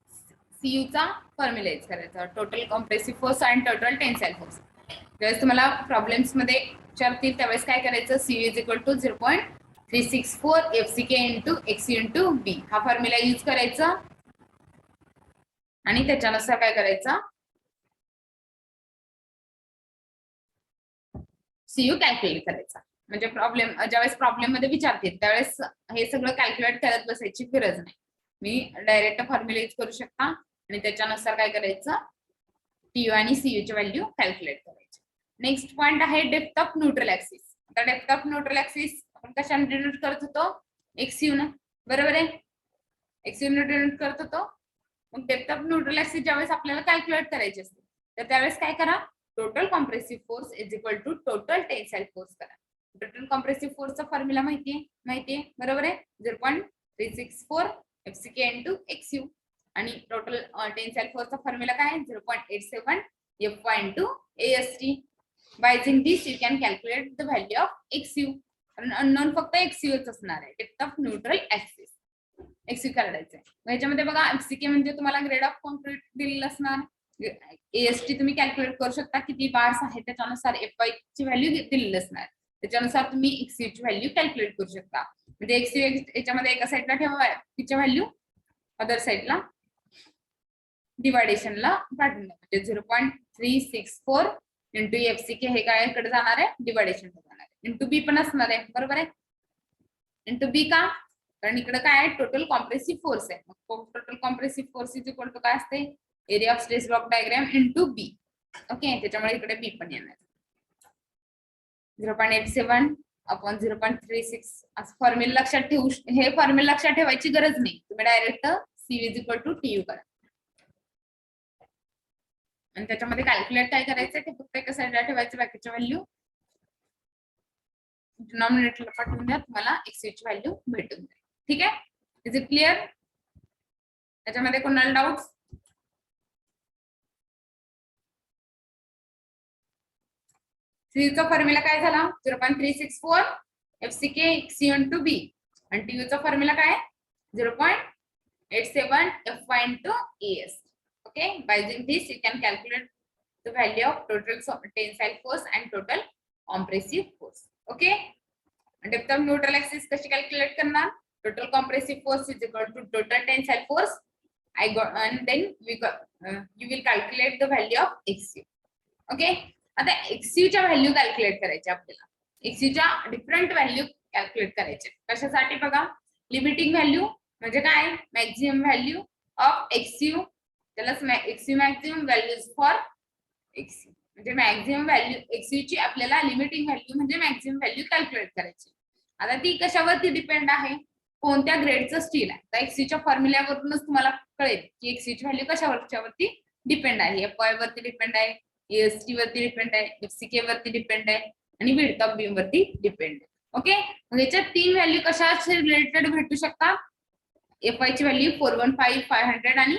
CU चा फॉर्म्युला यूज करायचा, टोटल कॉम्प्रेसिव्ह फोर्स आणि टोटल टेन्साइल फोर्स. ज्यावेळेस तुम्हाला प्रॉब्लेम्स मध्ये विचारतील त्यावेळेस काय करायचं, CU is equal to 0.364 FCK into XU into B हा फॉर्म्युला यूज करायचा आणि त्याच्यानुसार काय करायचं, CU कॅल्क्युलेट करायचा. म्हणजे ज्यावेळेस प्रॉब्लेम मध्ये विचारतील त्यावेळेस हे सगळं कॅल्क्युलेट करत बसायची गरज नाही. मी डायरेक्ट फॉर्म्युला यूज करू शकता आणि त्याच्यानुसार काय करायचं, TU आणि CU ची व्हॅल्यू कॅल्क्युलेट करायची. नेक्स्ट पॉइंट आहे डेप्थ ऑफ न्यूट्रल ऍक्सिस. आता डेप्थ ऑफ न्यूट्रल ऍक्सिस आपण कशाने डिनोट करत होतो, XU न, बरोबर आहे. XU न डिनोट करत होतो. मग डेप्थ ऑफ न्यूट्रल ऍक्सिस ज्यावेळेस आपल्याला कॅल्क्युलेट करायची असते तर त्यावेळेस काय करा, total compressive force is equal to total tensile force करा. टोटल कॉम्प्रेसिव्ह फोर्सचा फॉर्म्युला माहितीये, बरोबर आहे, 0.364 FCK इंटू XU आणि टोटल टेन्साइल फोर्सचा फॉर्म्युला काय, 0.87 Fy into AST. By using this you can calculate the value of XU. कारण unknown फक्त XU च असणार आहे. Depth of neutral axis XU काढायचं आहे. ह्याच्यामध्ये बघा FCK म्हणजे तुम्हाला ग्रेड ऑफ कॉन्क्रीट दिलेलं असणार, AST तुम्ही कॅल्क्युलेट करू शकता किती बार्स आहेत त्याच्यानुसार Fy ची व्हॅल्यू दिलेली असणार, त्याच्यानुसार तुम्ही XU ची व्हॅल्यू कॅल्क्युलेट करू शकता. म्हणजे XU याच्यामध्ये एका साईडला ठेवा तिच्या व्हॅल्यू, अदर साईडला डिवायडेशनला पाठवून द्या. म्हणजे 0.364 इंटू FCK हे काय इकडे जाणार आहे, डिवायडेशनला जाणार आहे. इंटू B पण असणार आहे, बरोबर आहे. इंटू B का, कारण इकडे काय आहे, टोटल कॉम्प्रेसिव्ह फोर्स आहे. Total compressive force is equal to काय असते, area of stress block diagram into B. Okay, त्याच्यामुळे इकडे B पण येणार. 0.87 अपॉन 0.36 असं फॉर्म्युला लक्षात ठेवू. हे फॉर्म्युला लक्षात ठेवायची गरज नाही, तुम्ही direct CU is equal to TU करा आणि त्याच्यामध्ये कॅल्क्युलेट काय करायचं ते फक्त एका साईडला ठेवायचं, बाकीच्या व्हॅल्यू डिनॉमिनेटरला पाठवून द्या, तुम्हाला XU ची व्हॅल्यू भेटून जाईल. ठीक आहे, इज इट क्लिअर? त्याच्यामध्ये कोणाला डाऊट्स? CU चा फॉर्म्युला काय झाला, 0.364 FCK XU इंटू B आणि TU चा फॉर्म्युला काय, 0.87 Fy into AS. Okay, by using this you can calculate the value of total tensile force and total compressive force. Okay, depth of neutral axis कशी calculate करणार, total compressive force is equal to total tensile force. And then you will calculate the value of XU. Okay, आता XU च्या value calculate करायचे आपल्याला. XU च्या different value calculate करायचे. कशासाठी बघा, लिमिटिंग व्हॅल्यू म्हणजे काय, मॅक्सिमम व्हॅल्यू ऑफ XU त्याला XU maximum values for XU. म्हणजे मॅक्झिमम व्हॅल्यू एक्सयू ची आपल्याला लिमिटिंग व्हॅल्यू म्हणजे मॅक्झिमम व्हॅल्यू कॅल्क्युलेट करायची. आता ती कशावरती डिपेंड आहे, कोणत्या ग्रेडचं स्टील आहे. तर एक्सयूच्या फॉर्म्युल्यावरूनच तुम्हाला कळेल की एक्सयूची व्हॅल्यू कशावरती डिपेंड आहे. एफवाय वरती डिपेंड आहे, एएसटी वरती डिपेंड आहे, एफसीके वरती डिपेंड आहे आणि विड्थ ऑफ बीम वरती डिपेंड आहे. ओके, मग याच्यात 3 व्हॅल्यू कशाशी रिलेटेड भेटू शकतात. एफआय ची व्हॅल्यू 415, 500 आणि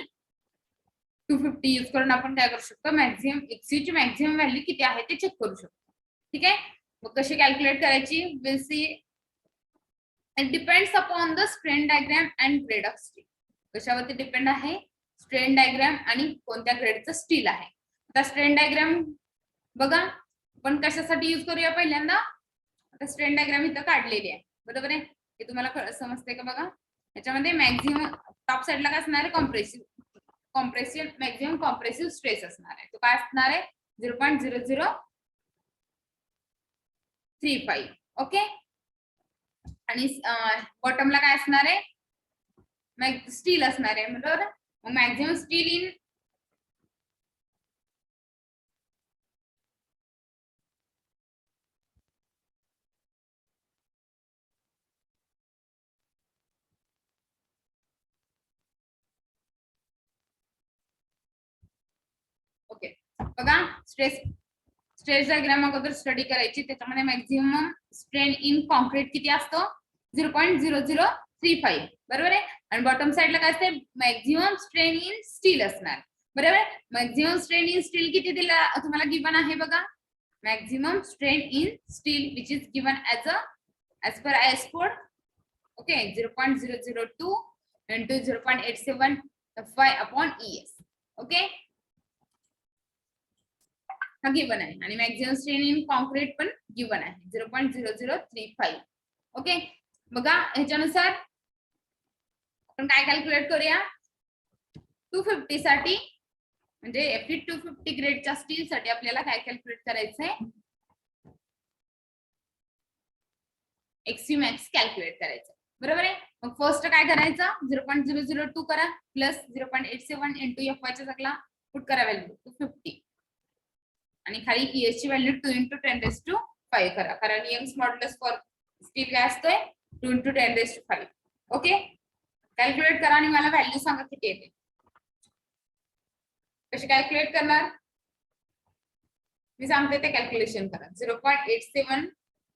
250 यूज करून आपण काय करू शकतो, मॅक्झिमम एक्सयूची मॅक्झिमम व्हॅल्यू किती आहे ते चेक करू शकतो. ठीक आहे, मग कशी कॅल्क्युलेट करायची, will see. It depends upon the strain diagram and grade of steel. कशावरती डिपेंड आहे, स्ट्रेन डायग्राम आणि कोणत्या ग्रेडचं स्टील आहे. आता स्ट्रेन डायग्राम बघा आपण कशासाठी यूज करूया पहिल्यांदा. आता स्ट्रेन डायग्राम इथं काढलेली आहे, बरोबर आहे. हे तुम्हाला समजते का बघा. याच्यामध्ये मॅक्झिमम टॉप साइडला काय असणार आहे, कॉम्प्रेसिव्ह मॅक्झिमम कॉम्प्रेसिव्ह स्ट्रेस असणार आहे. तो काय असणार आहे, 0.0035. ओके, आणि बॉटमला काय असणार आहे, स्टील असणार आहे, बरोबर. मग मॅक्झिमम स्टील इन ओके बघा, स्ट्रेस डायग्राम अगोदर स्टडी करायची. त्याच्यामध्ये मॅक्झिमम स्ट्रेन इन कॉन्क्रीट किती असतो, 0.0035, बरोबर आहे. आणि बॉटम साइडला काय असते, मॅक्झिमम स्ट्रेन इन स्टील असणार, बरोबर आहे. मॅक्झिमम स्ट्रेन इन स्टील किती दिला तुम्हाला गिवन आहे बघा. Maximum strain in steel which is given as per IS code. Okay, 0.002 into 0.87 upon ES. Okay, हा गिवन आहे. आणि मॅक्झिमम स्ट्रेन इन कॉन्क्रीट पण गिवन आहे, 0.0035. ओके, बघा ह्याच्यानुसार आपण काय कॅल्क्युलेट करूया. 250 साठी म्हणजे Fe 250 ग्रेडच्या स्टील साठी आपल्याला काय कॅल्क्युलेट करायचंय, एक्सयू मॅक्स कॅल्क्युलेट करायचं, बरोबर आहे. मग फर्स्ट काय करायचं, 0.002 करा प्लस 0.87 इंटू एफवाय च्या जागला पुट करा व्हॅल्यू 250 आणि खाली ES ची व्हॅल्यू 2 into 10⁵ करा, कारण यंग्स मॉड्युलस फॉर स्टील काय असतोय, 2 into 10⁵. ओके, कॅल्क्युलेट करा आणि मला व्हॅल्यू सांगा किती येते. कशी कॅल्क्युलेट करणार, मी सांगते ते कॅल्क्युलेशन करा. 0.87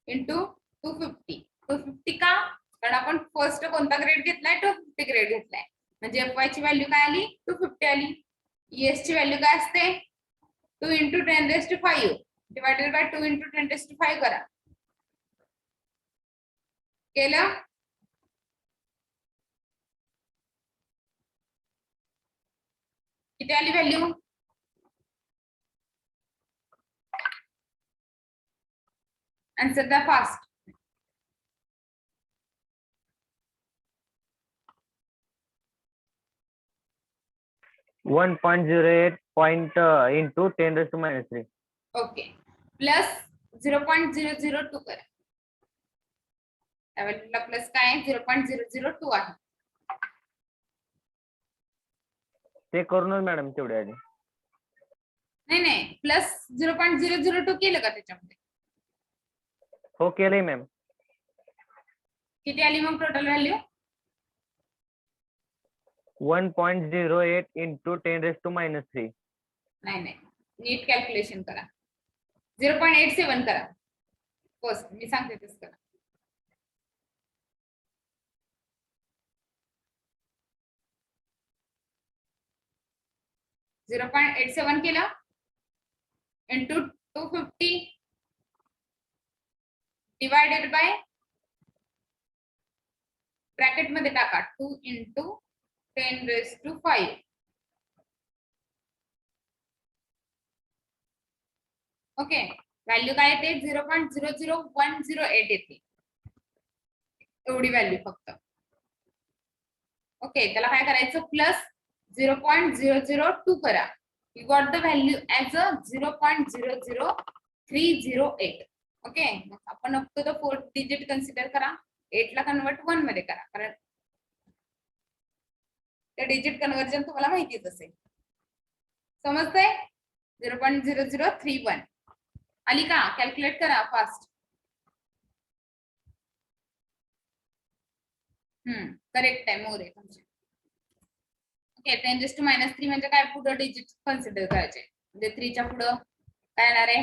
इंटू 250 का, कारण आपण फर्स्ट कोणता ग्रेड घेतलाय, 250 ग्रेड घेतलाय, म्हणजे एफवाय ची व्हॅल्यू काय आली, 250 आली. ES ची व्हॅल्यू काय असते, 2 into 10⁵ डिवायडेड बाय 2 into 10⁵ करा. केलं, किती आली व्हॅल्यू, आन्सर द्या फास्ट. 1.08 into 10⁻³ ओके, प्लस 0.002 करा. त्यावेळेला प्लस काय, 0.002 आहे. ते करूनच मॅडम तेवढे आधी. नाही प्लस 0.002 केलं का त्याच्यामध्ये, हो केलंय मॅम. किती आली मग टोटल व्हॅल्यू, 1.08 into 10⁻³ नाही नीट कॅल्क्युलेशन करा. 0.87 करा फर्स्ट, मी सांगते तेच करा. .87 केलं इंटू 250 डिवायडेड बाय ब्रॅकेट मध्ये टाका 2 into 10⁵. ओके, व्हॅल्यू काय येते, 0.00108 येते, एवढी व्हॅल्यू फक्त. ओके, त्याला काय करायचं, प्लस 0.002 करा. You got the value as a 0.00308. Okay, मग आपण up to the 4th digit consider करा, 8 ला कन्वर्ट 1 मध्ये करा, कारण ते डिजिट कन्वर्जन तुम्हाला माहितीच असेल. समजतंय, 0.0031 आली का? कॅल्क्युलेट करा फास्ट. करेक्ट आहे, मोर आहे तुमचे. ओके, 10⁻³ म्हणजे काय? पुढे डिजिट कन्सिडर करायचे, म्हणजे 3 च्या पुढे काय येणार आहे?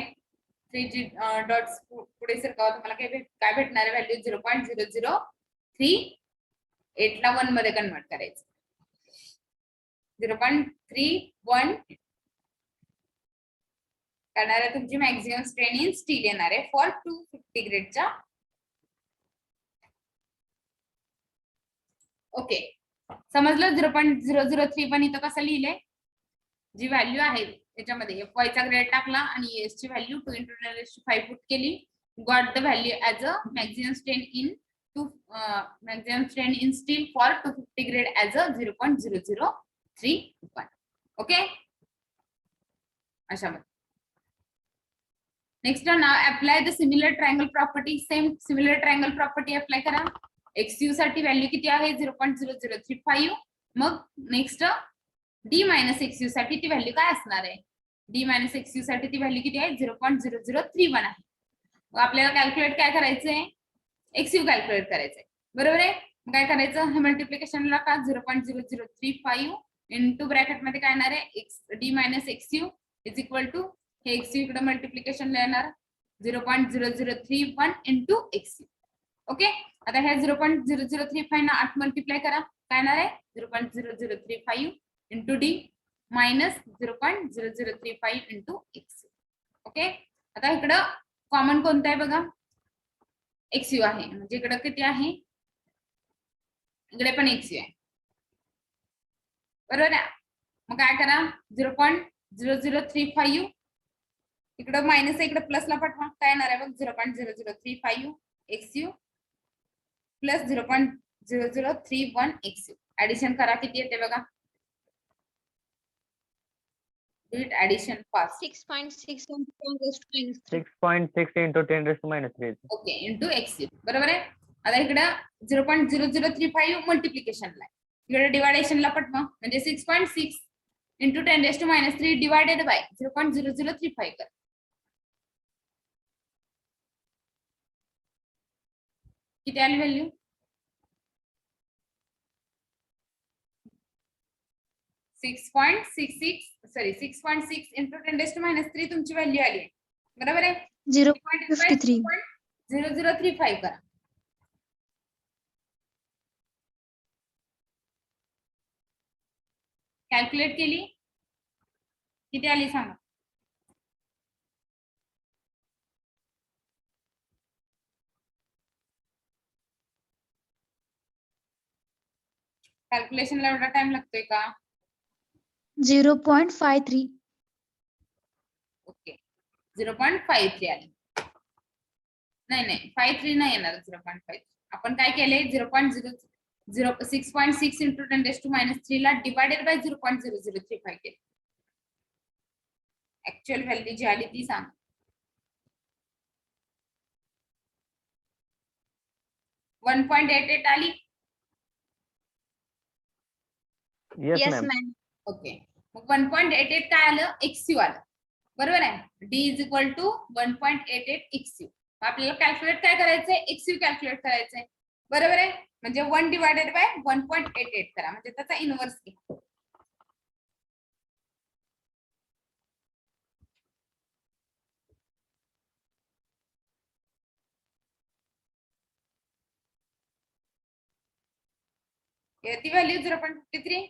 3 डॉट्स पुढे सरकावा, तुम्हाला काय भेटणार आहे? व्हॅल्यू 0.0038 ला 1 मध्ये कन्वर्ट करायचं. 0.31 करणार आहे तुमची मॅक्झिमम स्ट्रेन इन स्टील येणार आहे फॉर 250 ग्रेडच्या. ओके, समजलं? 0.003 इथं कसं लिहिले? जी व्हॅल्यू आहे त्याच्यामध्ये fy चा ग्रेड टाकला आणि s ची व्हॅल्यू 2 × 10⁵ पुट केली. Got the value as a maximum strain in steel for 250 grade as a 0.003. Okay, अशा. Next now apply the similar triangle property. Same similar triangle property apply करा. XU साठी value किती आहे? 0.0035. मग next D - XU साठी ती value काय असणार आहे? D - XU साठी ती व्हॅल्यू किती आहे? 0.0031 आहे. मग आपल्याला कॅल्क्युलेट काय करायचंय? XU कॅल्क्युलेट करायचंय, बरोबर आहे? काय करायचं? हे मल्टिप्लिकेशनला का 0.0035 इंटू ब्रॅकेट मध्ये काय येणार आहे? D - XU is equal to हे XU इकडे मल्टिप्लिकेशनला येणार 0.0031 इंटू XU. ओके, आता हे 0.0035 ना 8 मल्टिप्लाय करा, काय येणार आहे? 0.0035 into D minus 0.0035 into XU. Okay, आता इकडं कॉमन कोणतं आहे बघा? XU आहे, म्हणजे इकडं किती आहे? इकडे पण XU आहे, बरोबर आहे? मग काय करा? 0.0035 इकडं मायनस इकडे प्लसला पाठवा, काय येणार आहे बघ? 0.0035 XU प्लस 0.0031 XU. ऍडिशन करा, किती येते बघा? Addition fast. 6.6 × 6.6 into 10⁻³ okay, into XU, बरोबर आहे? आता इकडं 0.0035 मल्टिप्लिकेशनला आहे, इकडे डिवायडेशनला पटवा, म्हणजे 6.6 इंटू 10⁻³ डिवायडेड बाय 0.0035 कर. किती आली व्हॅल्यू? 6.6 इंटू 10⁻³ तुमची व्हॅल्यू आली, बरोबर आहे? 0.53. 0.0035 करा. कॅल्क्युलेट केली, किती आली सांगा? कॅल्क्युलेशनला एवढा टाइम लागतोय का? 0.53. ओके, 0.53 आली. नाही 53 नाही येणार. 0.53 आपण काय केले? 6.6 इंटू 10⁻³ ला डिवायडेड बाय 0.0035 केले. ऍक्च्युअल व्हॅल्यू जी आली ती सांग. वन 1.88 आली. Yes Yes, ma'am. ma'am. Okay, मग 1.88 काय आलं? XU आलं, बरोबर आहे? D is equal to 1.88 XU. आपल्याला कॅल्क्युलेट काय करायचंय? XU कॅल्क्युलेट करायचंय, बरोबर आहे? म्हणजे 1 डिवायडेड बाय 1.88 करा, म्हणजे त्याचा इनव्हर्स घ्या. ती व्हॅल्यू 0.53.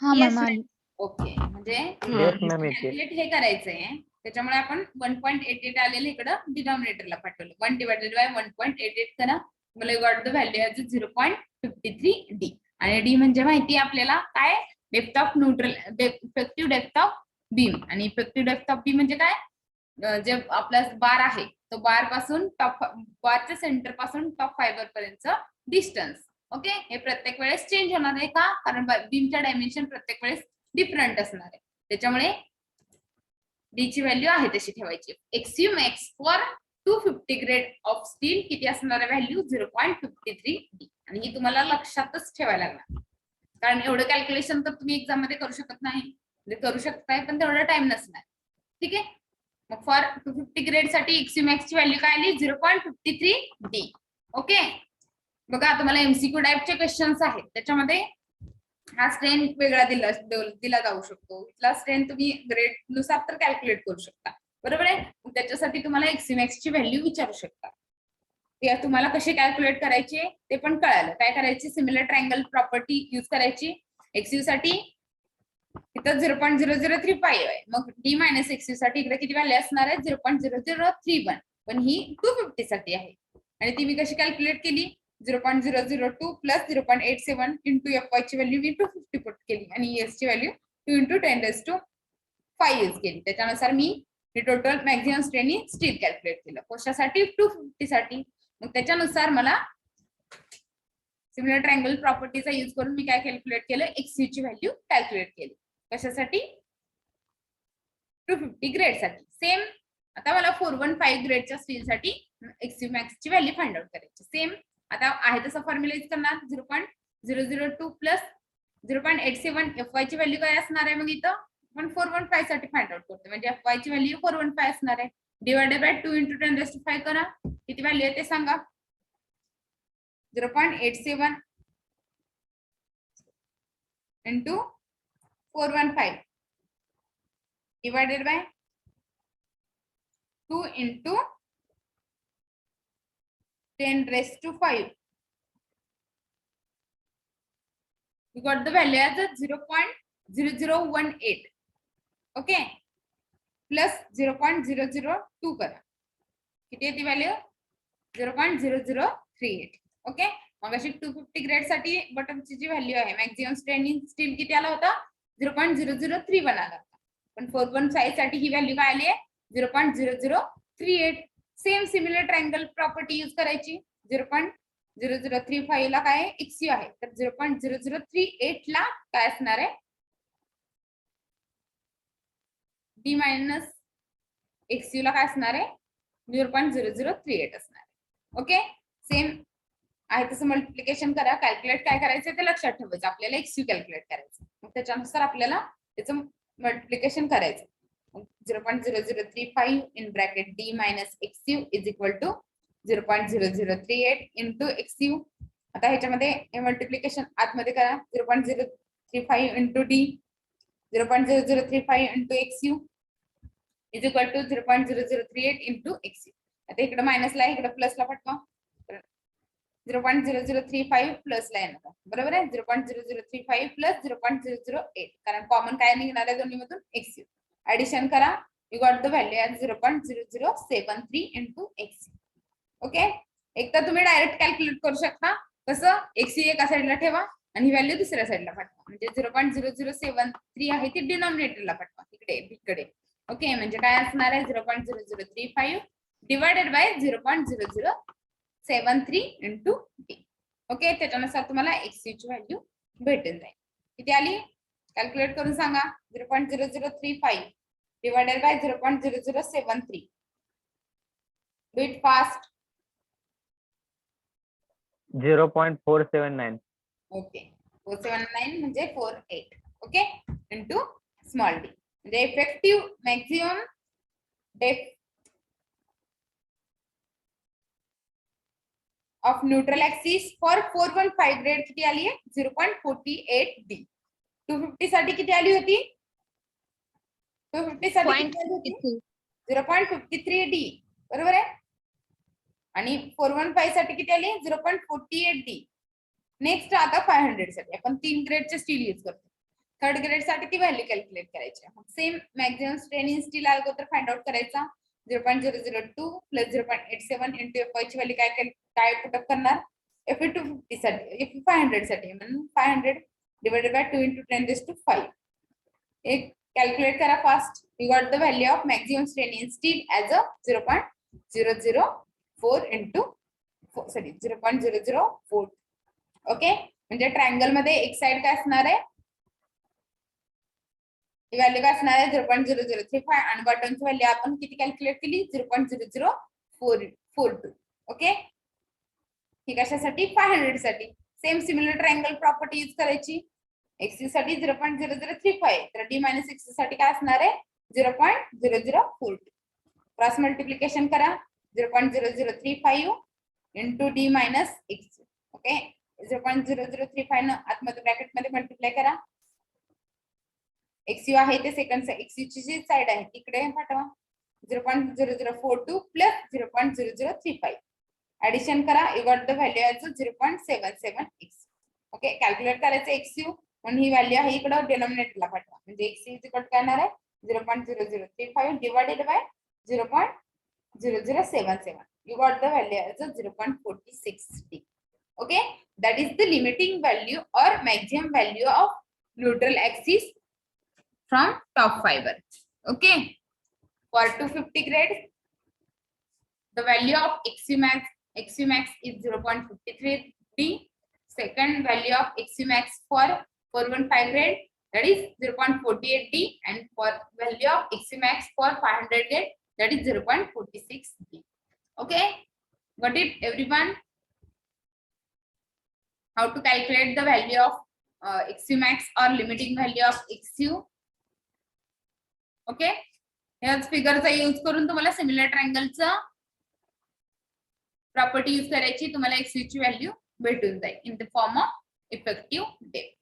हा Yes, मॅम ma'am. आली. ओके, म्हणजे येस मॅम येते. कॅल्क्युलेट हे करायचंय, त्याच्यामुळे आपण 1.88 आलेलं इकडं डिनॉमिनेटरला पाठवलं. 1 डिवायडेड बाय 1.88 करा, मला got the value as 0.53 D. आणि D म्हणजे माहिती आपल्याला काय? Depth of neutral, effective depth of beam. आणि इफेक्टिव्ह डेप्थ ऑफ बीम म्हणजे काय? जे आपला बार आहे तो बार पासून बारच्या सेंटर पासून टॉप फायबर पर्यंत डिस्टन्स. ओके, हे प्रत्येक वेळेस चेंज होणार आहे का? कारण बीमच्या डायमेन्शन प्रत्येक वेळेस डिफरंट असणार आहे, त्याच्यामुळे D ची व्हॅल्यू आहे तशी ठेवायची. XU max for 250 grade of steel किती असणार आहे व्हॅल्यू? 0.53 D. आणि ही तुम्हाला लक्षातच ठेवायला लागणार, कारण एवढं कॅल्क्युलेशन तर तुम्ही एक्झाम मध्ये करू शकत नाही. म्हणजे करू शकताय पण तेवढा टाइम नसणार. ठीक आहे. मग फॉर 250 ग्रेड साठी एक्सयू मॅक्स ची व्हॅल्यू काय आली 0.53 डी. ओके. बघा तुम्हाला एमसीक्यू टाइपचे क्वेश्चन्स आहेत त्याच्यामध्ये हा स्ट्रेन वेगळा दिला जाऊ शकतो. इथला स्ट्रेन तुम्ही ग्रेड नुसार तर कॅल्क्युलेट करू शकता. बरोबर आहे. त्याच्यासाठी तुम्हाला एक्सयू मॅक्स ची व्हॅल्यू विचारू शकता. ते तुम्हाला कशी कॅल्क्युलेट करायची ते पण कळालं. काय करायची सिमिलर ट्रायंगल प्रॉपर्टी यूज करायची. एक्सयू साठी इथं 0.0035 आहे. मग डी मायनस एक्सयू साठी इकडे किती व्हॅल्यू असणार आहे 0.0031. पण ही 250 साठी आहे आणि ती मी कशी कॅल्क्युलेट केली 0.002 प्लस 0.87 इंटू एफ वाय ची व्हॅल्यू मी 250 पुट केली आणि एस ची व्हॅल्यू 2 इंटू 10⁵ यूज केली. त्याच्यानुसार मी total maximum strain in steel calculate केलं. कशासाठी 250 साठी. मग त्याच्यानुसार मला सिमिलर ट्रायंगल प्रॉपर्टीचा यूज करून मी काय कॅल्क्युलेट केलं एक्सयू ची व्हॅल्यू कॅल्क्युलेट केली. कशासाठी 250 ग्रेड साठी. सेम आता मला 415 ग्रेडच्या स्टील साठी एक्सयू मॅक्स ची व्हॅल्यू फाइंड आउट करायची. सेम आता आहे तसं फॉर्म्युला यूज करणार 0.002 प्लस 0.87 एफ वाय ची व्हॅल्यू काय असणार आहे. मग इथं आपण 415 साठी फाइंड आउट करतो म्हणजे एफ वाय ची व्हॅल्यू 415 असणार आहे. डिवायडेड बाय 2 इंटू 10⁵ करा. किती व्हॅल्यू आहे ते सांगा. 0.87 into 415 divided by 2 into 10⁵. We got the value as a 0.0018. Okay. Plus 0.002 करा. किती आहे ती व्हॅल्यू 0.0038. ओके. मग अशी 250 ग्रेड साठी बटनची जी व्हॅल्यू आहे मॅक्झिमम स्ट्रेन इन स्टील किती आला होता 0.0031 आला होता. पण 415 साठी ही व्हॅल्यू काय आली आहे 0.0038. Same similar triangle property use करायची. 0.0035 ला काय एक्सयू आहे तर 0.0038 ला काय असणार आहे डी मायनस एक्सयू ला काय असणार आहे 0.0038 असणार आहे. ओके. सेम आहे तसं मल्टिप्लिकेशन करा. कॅल्क्युलेट काय करायचं ते लक्षात ठेवायचं. आपल्याला एक्सयू कॅल्क्युलेट करायचं. मग त्याच्यानुसार आपल्याला त्याचं मल्टिप्लिकेशन करायचं. 0.0035 in bracket d minus XU is equal to 0.0038 into XU. आता ह्याच्यामध्ये हे मल्टिप्लिकेशन आतमध्ये करा 0.035 into d 0.0035 into XU is equal to 0.0038 into XU. आता इकडे मायनसला इकडे प्लसला पाठवा 0.0035 प्लस ला येणार बरोबर आहे 0.0035 प्लस 0.008 कारण कॉमन काय निघणार आहे दोन्ही मधून एक्सयू. ऍडिशन करा. You got the value as 0.0073 into एक्सयू. Okay. एक तर तुम्ही डायरेक्ट कॅल्क्युलेट करू शकता कसं एक्सयू एका साईडला ठेवा आणि ही व्हॅल्यू दुसऱ्या साईडला पाठवा म्हणजे 0.0073 आहे ती डिनॉमिनेटरला पाठवा इकडे. ओके. म्हणजे काय असणार आहे 0.0035 divided by 0.0073 into d. Okay. त्याच्यानुसार तुम्हाला एक्सयू ची व्हॅल्यू भेटून जाईल. किती आली कॅल्क्युलेट करून सांगा 0.0035 divided by 0.0073. Do it fast. 0.479. Okay. 479 म्हणजे 48. ओके. इंटू स्मॉल डी म्हणजे effective maximum depth of neutral axis for 415 grade किती आली आहे 0.48 डी. 250 साठी किती आली होती 250 साठी किती आली होती 0.53 डी बरोबर आहे आणि 415 साठी किती आली 0.48 डी. नेक्स्ट आता 500 साठी आपण 3 ग्रेडचे स्टील यूज करतो. 3rd ग्रेड साठी ती व्हॅल्यू कॅल्क्युलेट करायची. Same maximum strain in steel अगोदर फाइंड आउट करायचा 0.002 प्लस 0.87 इंटू एफ वाय ची व्हॅल्यू काय पुटअप करणार एफ 250 साठी एफ 500 साठी म्हणून 500 डिवायडेड बाय 2 इंटू 10⁵. एक कॅल्क्युलेट करा fast. You got the value of maximum strain in steel as a 0.004 into 0.004. Okay. म्हणजे ट्रायंगल मध्ये एक साइड काय असणार आहे व्हॅल्यू काय असणार आहे 0.0035 आणि बॉटमची व्हॅल्यू आपण किती कॅल्क्युलेट केली 0.0042. ओके. ही कशासाठी 500 साठी. Same similar triangle property use करायची. XU साठी 0.0035 तर D मायनस XU साठी काय असणार आहे 0.0042 क्रॉस मल्टिप्लिकेशन करा 0.0035 into D minus XU okay 0.0035 न आतमध्ये ब्रॅकेट मध्ये मल्टिप्लाय करा XU आहे ते सेकंड XU ची जी साइड आहे तिकडे पाठवा 0.0042 प्लस 0.0035 ऍडिशन करा you got the value as 0.77x okay calculate करायचं XU म्हणून ही व्हॅल्यू आहे इकडे डिनॉमिनेटरला पाठवा म्हणजे XU इज इक्वल काय येणार आहे 0.0035 divided by 0.0077 you got the value as a 0.46d okay that is the limiting value or maximum value of neutral axis from top fiber okay for 250 grade the value of XU max is 0.53d second value of XU max for 415 grade that is 0.48d and for value of XU max for 500 grade that is 0.46d okay got it everyone how to calculate the value of XU max or limiting value of XU okay याच फिगरचा use करून तुम्हाला similar ट्रायंगलचा property use करायची तुम्हाला XU ची value भेटून जाईल in the form of effective depth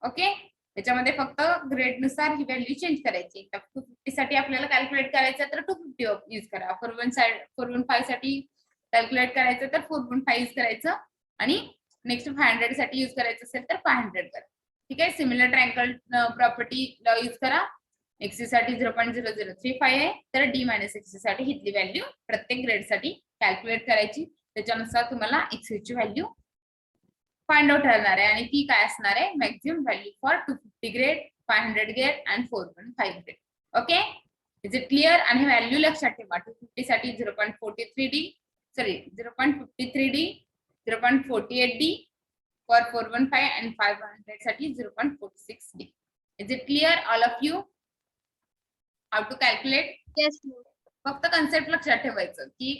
okay त्याच्यामध्ये फक्त ग्रेड नुसार ही व्हॅल्यू चेंज करायची 250 साठी आपल्याला कॅल्क्युलेट करायचं तर 250 यूज करा 415 साठी कॅल्क्युलेट करायचं तर 415 यूज करायचं आणि नेक्स्ट 500 साठी यूज करायचं असेल तर 500 करा ठीक आहे सिमिलर ट्रायंगल प्रॉपर्टी ला यूज करा XU साठी 0.0035 आहे तर D मायनस XU साठी हितली व्हॅल्यू प्रत्येक ग्रेड साठी कॅल्क्युलेट करायची त्याच्यानुसार तुम्हाला XU ची व्हॅल्यू फाइंड आउट राहणार आहे आणि ती काय असणार आहे maximum value for 250 grade 500 grade and 415 grade okay is it clear आणि व्हॅल्यू लक्षात ठेवा 250 साठी 0.43d sorry 0.53d 0.48d for 415 and 500 साठी 0.46d is it clear all of you how to calculate Yes. फक्त कन्सेप्ट लक्षात ठेवायचं की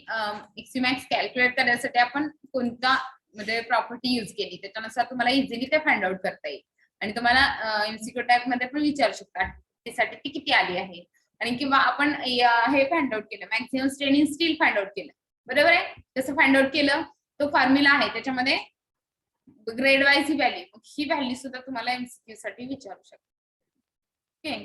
XU max कॅल्क्युलेट करण्यासाठी आपण कोणता म्हणजे प्रॉपर्टी यूज केली त्याच्यानुसार तुम्हाला इझिली ते फाइंड आउट करता येईल आणि तुम्हाला एमसीक्यू टाइप मध्ये पण विचारू शकतात त्यासाठी ती किती आली आहे आणि किंवा आपण हे फाइंड आउट केलं maximum strain in steel find out केलं बरोबर आहे कसं फाइंड आउट केलं तो फॉर्म्युला आहे त्याच्यामध्ये ग्रेड वाईज ही व्हॅल्यू सुद्धा तुम्हाला एमसीक्यू साठी विचारू शकतो ओके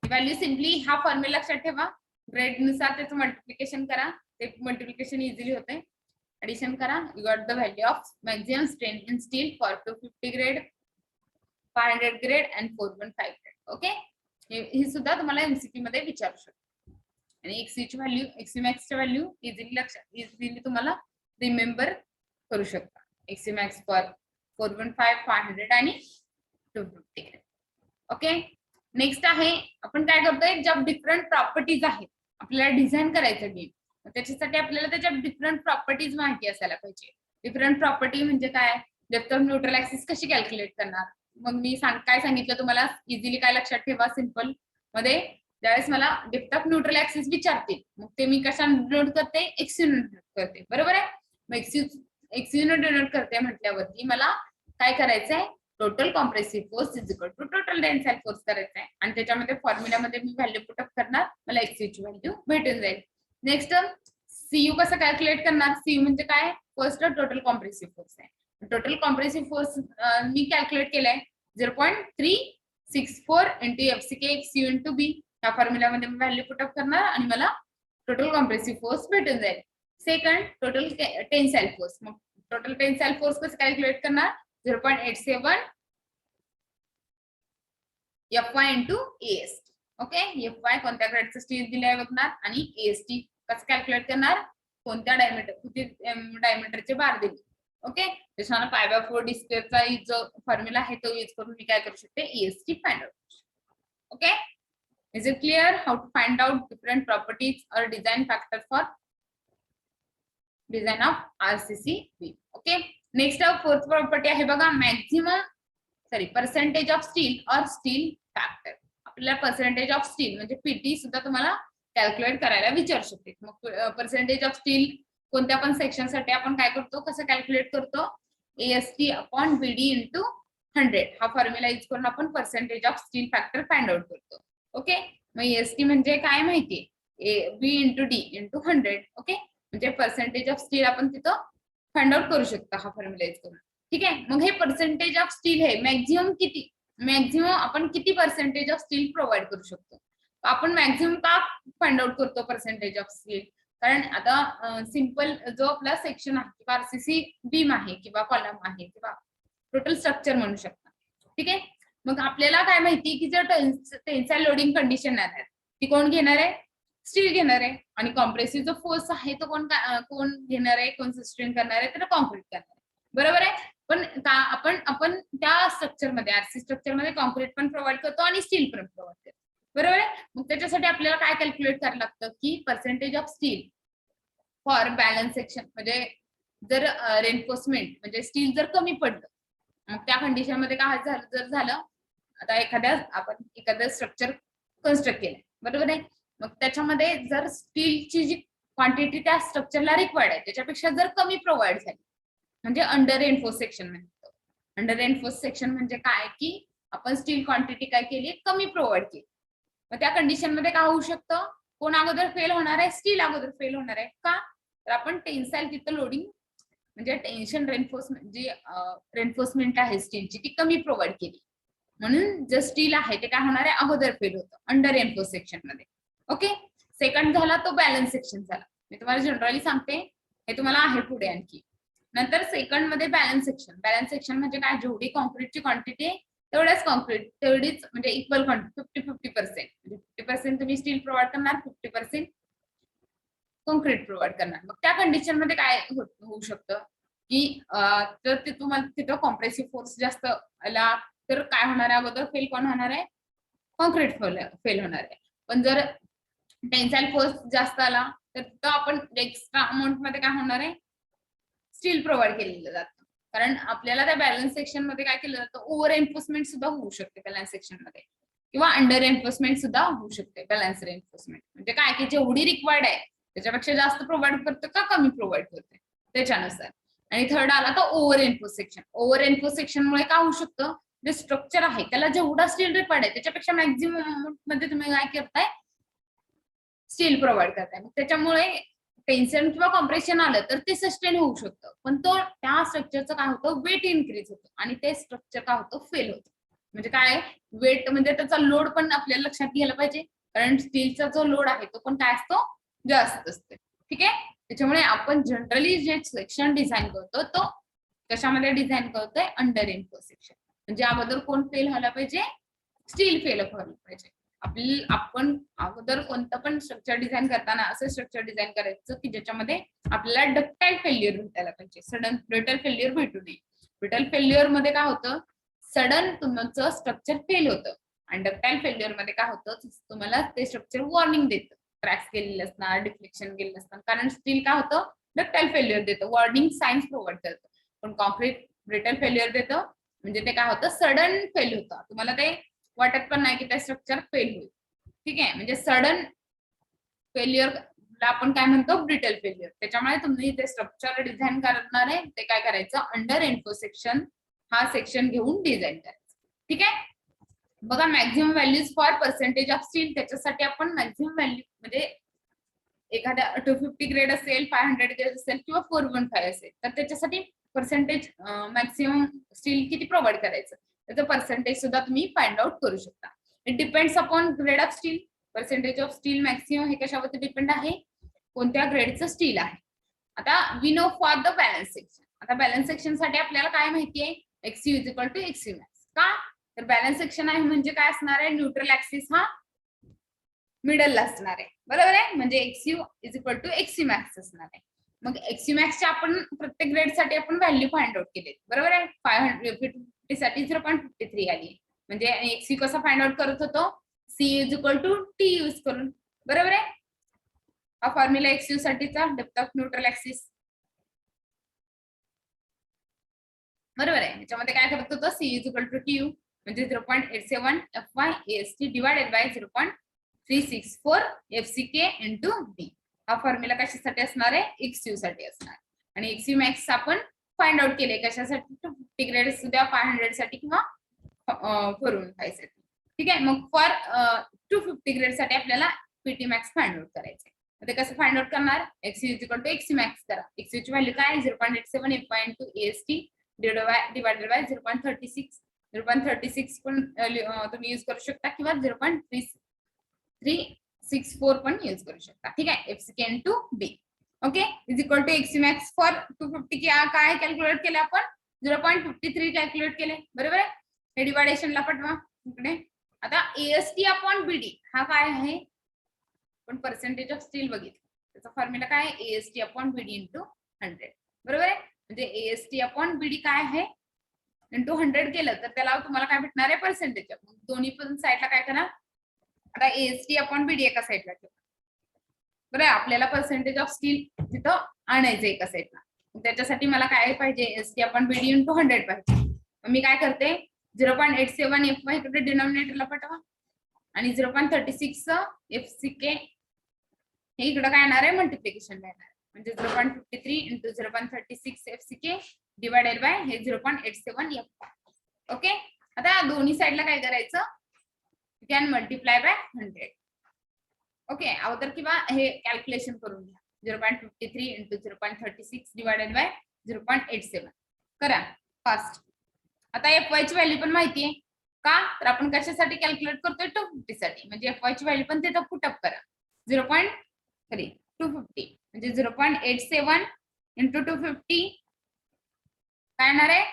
व्हॅल्यू सिम्पली हा फॉर्म्युला लक्षात ठेवा ग्रेड नुसार त्याचं मल्टिप्लिकेशन करा ते मल्टिप्लिकेशन इझिली होते addition करा you got the value of maximum strain in steel for 250 grade 500 grade and 415 grade okay ही सुद्धा तुम्हाला एमसीक्यू मध्ये विचारू शकतो आणि XU ची व्हॅल्यू XU max ची व्हॅल्यू इझिली तुम्हाला रिमेंबर करू शकता XU max for 415 500 आणि 250 grade ओके नेक्स्ट आहे आपण काय करतोय ज्या डिफरंट प्रॉपर्टीज आहेत आपल्याला डिझाइन करायचं गेम त्याच्यासाठी आपल्याला त्याच्या डिफरंट प्रॉपर्टीज माहिती असायला पाहिजे डिफरंट प्रॉपर्टी म्हणजे काय डेप्थ ऑफ न्यूट्रल ऍक्सिस कशी कॅल्क्युलेट करणार मग मी काय सांगितलं तुम्हाला इझिली काय लक्षात ठेवा सिंपल मध्ये ज्यावेळेस मला डेप्थ ऑफ न्यूट्रल ऍक्सिस विचारतील मग ते मी कशा डिनोट करते XU डिनोट करते बरोबर आहे मग XU डिनोट करते म्हटल्यावरती मला काय करायचंय total compressive force is equal to total tensile force करायचा आहे आणि त्याच्यामध्ये फॉर्म्युल्यामध्ये मी व्हॅल्यू पुटअप करणार मला XU ची व्हॅल्यू भेटून जाईल नेक्स्ट CU कसं कॅल्क्युलेट करणार CU म्हणजे काय फर्स्ट टोटल कॉम्प्रेसिव्ह फोर्स आहे total compressive force me calculate केलाय 0.364 into FCK XU into B या फॉर्म्युल्यामध्ये मी व्हॅल्यू पुटअप करणार आणि मला टोटल कॉम्प्रेसिव्ह फोर्स भेटून जाईल सेकंड टोटल टेन्साइल फोर्स मग टोटल टेन्साइल फोर्स कसं कॅल्क्युलेट करणार 0.87 FY into AST okay FY कोणत्या ग्रेडचं स्टील दिलंय बघणार आणि AST कसं कॅल्क्युलेट करणार कोणत्या डायमीटरचे बार दिले ओके त्याच्यानं π/4 d स्क्वेअरचा जो फॉर्म्युला आहे तो यूज करून मी काय करू शकते AST find out okay is it clear how to find out different properties और design factor for design of RCC beam okay next fourth property आहे बघा पर्सेंटेज ऑफ स्टील और स्टील फॅक्टर आपल्याला पर्सेंटेज ऑफ स्टील म्हणजे PT सुद्धा तुम्हाला calculate करायला विचारू शकते मग पर्सेंटेज ऑफ स्टील कोणत्या पण सेक्शन साठी आपण काय करतो कसं कॅल्क्युलेट करतो AST अपॉन BD इंटू 100 हा फॉर्म्युला यूज करून आपण percentage of steel factor find out करतो. ओके, मग एसटी म्हणजे काय माहितीये, बी इंटू डी इंटू 100. ओके, म्हणजे पर्सेंटेज ऑफ स्टील आपण तिथं फाइंड आउट करू शकतो हा फॉर्म्युला यूज करून. ठीक आहे, मग हे पर्सेंटेज ऑफ स्टील हे मॅक्झिमम आपण किती पर्सेंटेज ऑफ स्टील प्रोव्हाइड करू शकतो. आपण मॅक्झिमम का फाइंड आउट करतो पर्सेंटेज ऑफ स्टील, कारण आता सिंपल जो आपला सेक्शन आहे किंवा आरसीसी बीम आहे किंवा कॉलम आहे किंवा टोटल स्ट्रक्चर म्हणू शकता. ठीक आहे, मग आपल्याला काय माहिती की जर टेन्साइल लोडिंग कंडिशन आहे ती कोण घेणार आहे, स्टील घेणार आहे, आणि कॉम्प्रेसिव्ह जो फोर्स आहे तो कोण घेणार आहे, कोण सस्टेन करणार आहे, तर कॉन्क्रीट करणार आहे. बरोबर आहे, पण आपण त्या स्ट्रक्चर मध्ये आरसी स्ट्रक्चर मध्ये कॉन्क्रीट पण प्रोव्हाइड करतो आणि स्टील पण प्रोव्हाइड करतो. बरोबर आहे, मग त्याच्यासाठी आपल्याला काय कॅल्क्युलेट करायला लागतं की percentage of steel for balance section, म्हणजे जर रेन्फोर्समेंट म्हणजे स्टील जर कमी पडलं, मग त्या कंडिशन मध्ये काय जर झालं, आता आपण एखादं स्ट्रक्चर कन्स्ट्रक्ट केलंय, बरोबर आहे, मग त्याच्यामध्ये जर स्टीलची जी क्वांटिटी त्या स्ट्रक्चरला रिक्वायर्ड आहे त्याच्यापेक्षा जर कमी प्रोव्हाइड झाली, म्हणजे अंडर रेन्फोर्स सेक्शन म्हणतो. अंडर रेन्फोर्स सेक्शन म्हणजे काय की आपण स्टील क्वांटिटी काय केली, कमी प्रोव्हाइड केली. मग त्या कंडिशन मध्ये काय होऊ शकतं, कोण अगोदर फेल होणार आहे, स्टील अगोदर फेल होणार आहे. का, तर आपण टेन्साइल तिथं लोडिंग म्हणजे टेन्शन रेन्फोर्समेंट जी रेन्फोर्समेंट आहे स्टीलची ती कमी प्रोव्हाइड केली, म्हणून जे स्टील आहे ते काय होणार आहे, अगोदर फेल होतं अंडर रेन्फोर्स सेक्शन मध्ये. ओके, सेकंड झाला तो बॅलन्स सेक्शन झाला. मी तुम्हाला जनरली सांगते, हे तुम्हाला आहे पुढे आणखी. नंतर सेकंड मध्ये बॅलन्स सेक्शन म्हणजे काय, जेवढी कॉन्क्रीटची क्वांटिटी आहे तेवढ्याच कॉन्क्रीट तेवढीच म्हणजे इक्वल क्वांटिटी 50% म्हणजे 50% तुम्ही स्टील प्रोव्हाइड करणार, 50% कॉन्क्रीट प्रोव्हाइड करणार. मग त्या कंडिशन मध्ये काय होऊ शकतं की जर ते तुम्हाला तिथं कॉम्प्रेसिव्ह फोर्स जास्त आला तर काय होणार आहे, अगोदर फेल कोण होणार आहे, कॉन्क्रीट फेल होणार आहे. पण जर टेन्साइल फोर्स जास्त आला तर तिथं आपण एक्स्ट्रा अमाऊंट मध्ये काय होणार आहे, स्टील प्रोव्हाइड केलेलं जातं. कारण आपल्याला त्या बॅलन्स सेक्शन मध्ये काय केलं जातं, ओव्हर एन्फोर्समेंट सुद्धा होऊ शकते बॅलन्स सेक्शन मध्ये, किंवा अंडर एन्फोर्समेंट सुद्धा होऊ शकते. बॅलन्स एन्फोर्समेंट म्हणजे काय की जेवढी रिक्वायर्ड आहे त्याच्यापेक्षा जास्त प्रोव्हाइड करतो का कमी प्रोव्हाइड करते त्याच्यानुसार. आणि थर्ड आला तर over enforce section. Over enforce section मुळे काय होऊ शकतं, जे स्ट्रक्चर आहे त्याला जेवढा स्टील रिक्वायर्ड आहे त्याच्यापेक्षा मॅक्झिमम अमाऊंट मध्ये तुम्ही काय करताय, स्टील प्रोव्हाइड करताय. मग त्याच्यामुळे टेन्शन किंवा कॉम्प्रेशन आलं तर ते सस्टेन होऊ शकतं, पण तो त्या स्ट्रक्चरचं काय होतं, वेट इन्क्रीज होतं आणि ते स्ट्रक्चर काय होतं, फेल होतं. म्हणजे काय, वेट म्हणजे त्याचा लोड पण आपल्याला लक्षात घ्यायला पाहिजे, कारण स्टीलचा जो लोड आहे तो पण काय असतो, जास्त असतो. ठीक आहे, त्याच्यामुळे आपण जनरली जे सेक्शन डिझाईन करतो तो कशामध्ये डिझाईन करतोय, अंडर एन्फोर्स सेक्शन. म्हणजे अगोदर कोण फेल व्हायला पाहिजे, स्टील फेल व्हायला पाहिजे. आपण अगोदर कोणतं पण स्ट्रक्चर डिझाईन करताना असं स्ट्रक्चर डिझाईन करायचं की ज्याच्यामध्ये आपल्याला डक्टाइल फेल्युअर भेटायला पाहिजे, सडन ब्रिटल फेल्युअर भेटू नये. ब्रिटल फेल्युअर मध्ये काय होतं, सडन तुमचं स्ट्रक्चर फेल होतं, आणि डक्टाइल फेल्युअर मध्ये काय होतं, तुम्हाला ते स्ट्रक्चर वॉर्निंग देतं, क्रॅक्स गेलेले असणार, डिफ्लेक्शन गेलेलं असणार, कारण स्टील काय होतं, डक्टाइल फेल्युअर देतं, वॉर्निंग सायन्स प्रोव्हाइड करतं. पण कॉन्क्रीट ब्रिटल फेल्युअर देतं, म्हणजे ते काय होतं, सडन फेल होतं, तुम्हाला ते वाटत पण नाही की ते स्ट्रक्चर फेल होईल. ठीक आहे, म्हणजे सडन फेल्युअर आपण काय म्हणतो, ब्रिटल फेल्युअर. त्याच्यामुळे तुम्ही ते स्ट्रक्चर डिझाईन करणार आहे ते काय करायचं, अंडर एन्फोर्स सेक्शन हा सेक्शन घेऊन डिझाईन करायचं. ठीक आहे, बघा maximum values for percentage of steel, त्याच्यासाठी आपण मॅक्झिमम व्हॅल्यू म्हणजे एखाद्या 250 ग्रेड असेल, 500 ग्रेड असेल किंवा 415 असेल तर त्याच्यासाठी पर्सेंटेज मॅक्सिमम स्टील किती प्रोव्हाइड करायचं त्याचं पर्सेंटेज सुद्धा तुम्ही फाइंड आउट करू शकता. It depends upon grade of steel. Percentage of steel maximum हे कशावरती डिपेंड आहे, कोणत्या ग्रेडचं स्टील आहे. आता we know for the balance section. आता बॅलन्स सेक्शन साठी आपल्याला काय माहिती आहे, XU is equal to XU max. का, तर बॅलन्स सेक्शन आहे म्हणजे काय असणार आहे, न्यूट्रल ऍक्सिस हा मिडलला असणार आहे, बरोबर आहे, म्हणजे XU is equal to XU max असणार आहे. मग एक्सयू मॅक्सचे आपण प्रत्येक ग्रेड साठी आपण व्हॅल्यू फाइंड आउट केले, बरोबर आहे. 550 साठी 0.53 आली, म्हणजे एक्सयू कसा फाइंड आउट करत होतो, C is equal to T use करून, बरोबर आहे. हा फॉर्म्युला एक्सयू साठीचा, डेप्थ ऑफ न्यूट्रल ऍक्सिस, बरोबर आहे. याच्यामध्ये काय करत होतो, C is equal to T U म्हणजे 0.87 FY AST divided by 0.364 FCK into D. हा फॉर्म्युला कशासाठी असणार आहे, एक्सयू साठी असणार. आणि एक्सयू मॅक्स आपण फाइंड आउट केले कशासाठी 250 ग्रेड असू द्या 500 साठी किंवा 415 साठी. ठीक आहे. मग फॉर 250 ग्रेड साठी आपल्याला पीटी मॅक्स फाइंड आउट करायचे. ते कसं फाइंड आउट करणार XU is equal to XU max करा. एक्सयू ची व्हॅल्यू काय 0.87 f into AST divided by 0.36. 0.36 पण तुम्ही यूज करू शकता किंवा 0.364 पण यूज करू शकता. ठीक आहे. FCK into b. Okay is equal to XU max for 250 काय कॅल्क्युलेट केले आपण 0.53 कॅल्क्युलेट केले. बरोबर आहे. हे डिवायडेशनला पटवा इकडे. आता एएसटी अपॉन बीडी हा काय आहे पण पर्सेंटेज ऑफ स्टील बघितलं त्याचा फॉर्म्युला काय आहे एएसटी अपॉन बीडी इंटू 100. बरोबर आहे. म्हणजे एएसटी अपॉन बीडी काय आहे इंटू 100 केलं तर त्याला तुम्हाला काय भेटणार आहे पर्सेंटेज. दोन्ही पण साईडला काय करा आता एएसटी अपॉन बीडी एका साईडला ठेवा. बरं आपल्याला पर्सेंटेज ऑफ स्टील तिथं आणायचं एका साईडला. त्याच्यासाठी मला काय पाहिजे एएसटी अपॉन बीडी इंटू 100 पाहिजे. मी काय करते 0.87 एफ वाय इकडे डिनॉमिनेटरला पटवा आणि 0.36 एफसीके हे इकडे काय येणार आहे मल्टिप्लिकेशन येणार म्हणजे 0.53 इंटू 0.36 एफसीके डिवाइडेड बाय हे 0.87 एफ. ओके आता दोन्ही साईडला काय करायचं you can multiply by 100. Okay अगोदर किंवा हे कॅल्क्युलेशन करून घ्या 0.53 इंटू 0.36 डिवाइडेड बाय 0.87 करा फास्ट. आता एफ वाय ची व्हॅल्यू पण माहिती आहे का तर आपण कशासाठी कॅल्क्युलेट करतोय 250 साठी म्हणजे एफ वाय ची व्हॅल्यू पण तिथं पुट अप करा 250 म्हणजे 0.87 इंटू 250 काय येणार आहे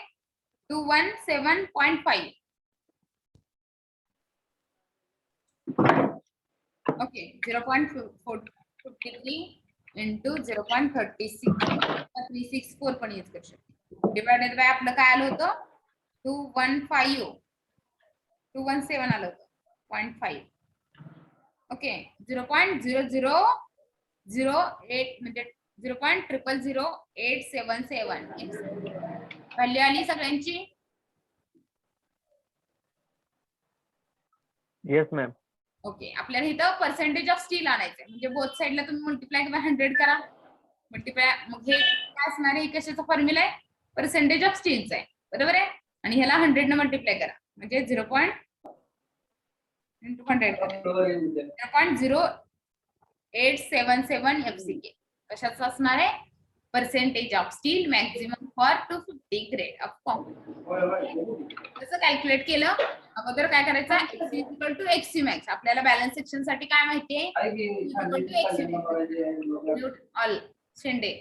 217.5. ओके 0.53 इंटू 0.36 पण यूज करू शकतो डिवायडेड बाय आपलं काय आलं होतं 217 आलं होतं 0.5. ओके 0.00008 म्हणजे 0.0000877 व्हॅल्यू आली सगळ्यांची. Yes ma'am. ओके आपल्याला इथं पर्सेंटेज ऑफ स्टील आणायचंय म्हणजे बोथ साईडला तुम्ही मल्टिप्लाय किंवा 100 करा मल्टिप्लाय मग हे काय असणार आहे कशाचा फॉर्म्युला आहे पर्सेंटेज ऑफ स्टीलचा आहे. बरोबर आहे. आणि ह्याला 100 ने मल्टिप्लाय करा म्हणजे 0.0877 एफसीके कशाचं असणार आहे percentage of steel maximum for 250 grade of concrete. कसं कॅल्क्युलेट केलं अगोदर काय करायचं x equal to XU max आपल्याला बॅलन्स सेक्शन साठी काय माहितीये equal to XU max all Shende.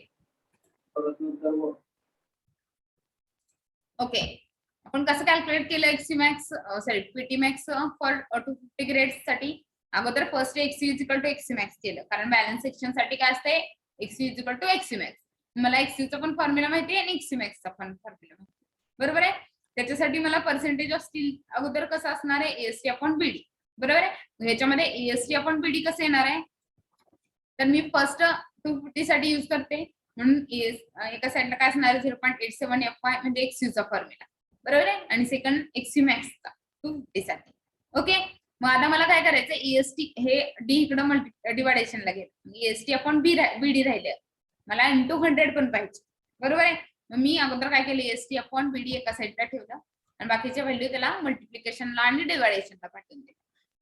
Okay आपण कसं कॅल्क्युलेट केलं XU max sorry PT max for 250 grade साठी अगोदर first XU equal to XU max केलं कारण बॅलन्स सेक्शन साठी काय असते XU equal to XU max. मला एक्सयू चा पण फॉर्म्युला माहिती आहे आणि एक्सयू मॅक्स चा पण फॉर्म्युला माहिती बरोबर आहे. त्याच्यासाठी मला पर्सेंटेज ऑफ स्टील अगोदर कसं असणार आहे एएसटी अपॉन बीडी. बरोबर आहे. ह्याच्यामध्ये एएसटी अपॉन बीडी कसं येणार आहे तर मी फर्स्ट 250 साठी यूज करते म्हणून एका साईडला काय असणार आहे 0.87 एफ वाय म्हणजे एक्सयू चा फॉर्म्युला. बरोबर आहे. आणि सेकंड एक्सयू मॅक्स चा 250 साठी. ओके मग आता मला काय करायचं एएसटी हे डी इकडं डिवायडेशनला घेत एएसटी अपॉन बीडी राहिले मला इंटू 100 पण पाहिजे. बरोबर आहे. मी अगोदर काय केलं एएसटी अपॉन बीडी एका साईडला ठेवलं आणि बाकीच्या व्हॅल्यू त्याला मल्टिप्लिकेशनला आणि डिवायडेशनला पाठवून दिले.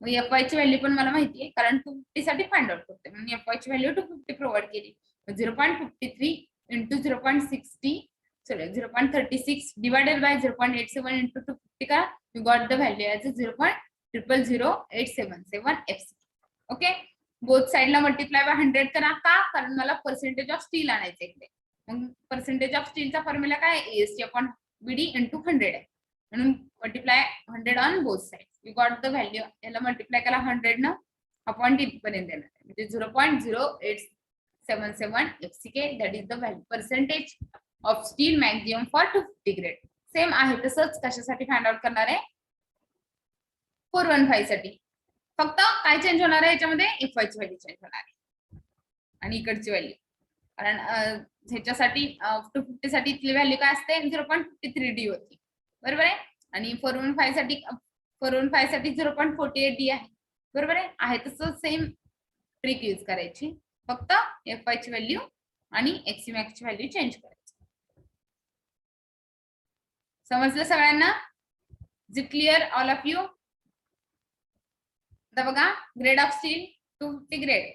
मग एफ वाय ची व्हॅल्यू पण मला माहिती आहे कारण 250 साठी फाइंड आउट करते म्हणून एफ वाय ची व्हॅल्यू 250 प्रोव्हाइड केली 0.53 इंटू 0.36 डिवायडेड बाय 0.87 इंटू 250 का you got the value as 0.00877 FC. Okay both साईडला मल्टिप्लाय बाय 100 करा का कारण मला पर्सेंटेज ऑफ स्टील आणायचं इकडे. मग पर्सेंटेज ऑफ स्टीलचा फॉर्म्युला काय एएसटी अपॉन बीडी इंटू 100 आहे म्हणून multiply 100 on both side you got the value. याला मल्टिप्लाय केला 100 न अपॉन डी पर्यंत येणार म्हणजे 0.0877 FCK that is the value percentage of steel maximum for 250 grade. Same आहे तसंच कशासाठी फाइंड आउट करणार आहे 415 साठी. फक्त काय चेंज होणार आहे याच्यामध्ये एफ वाय ची व्हॅल्यू चेंज होणार आहे आणि इकडची व्हॅल्यू कारण ह्याच्यासाठी 250 साठी इथली व्हॅल्यू काय असते 0.53 डी होती. बरोबर आहे. आणि 415 साठी 0.48 डी आहे. बरोबर आहे तसं सेम ट्रिक यूज करायची फक्त एफ वाय ची व्हॅल्यू आणि एक्सयू मॅक्स ची व्हॅल्यू चेंज करायची. समजलं सगळ्यांना? Is clear all of you? आता बघा, ग्रेड ऑफ स्टील 250 ग्रेड,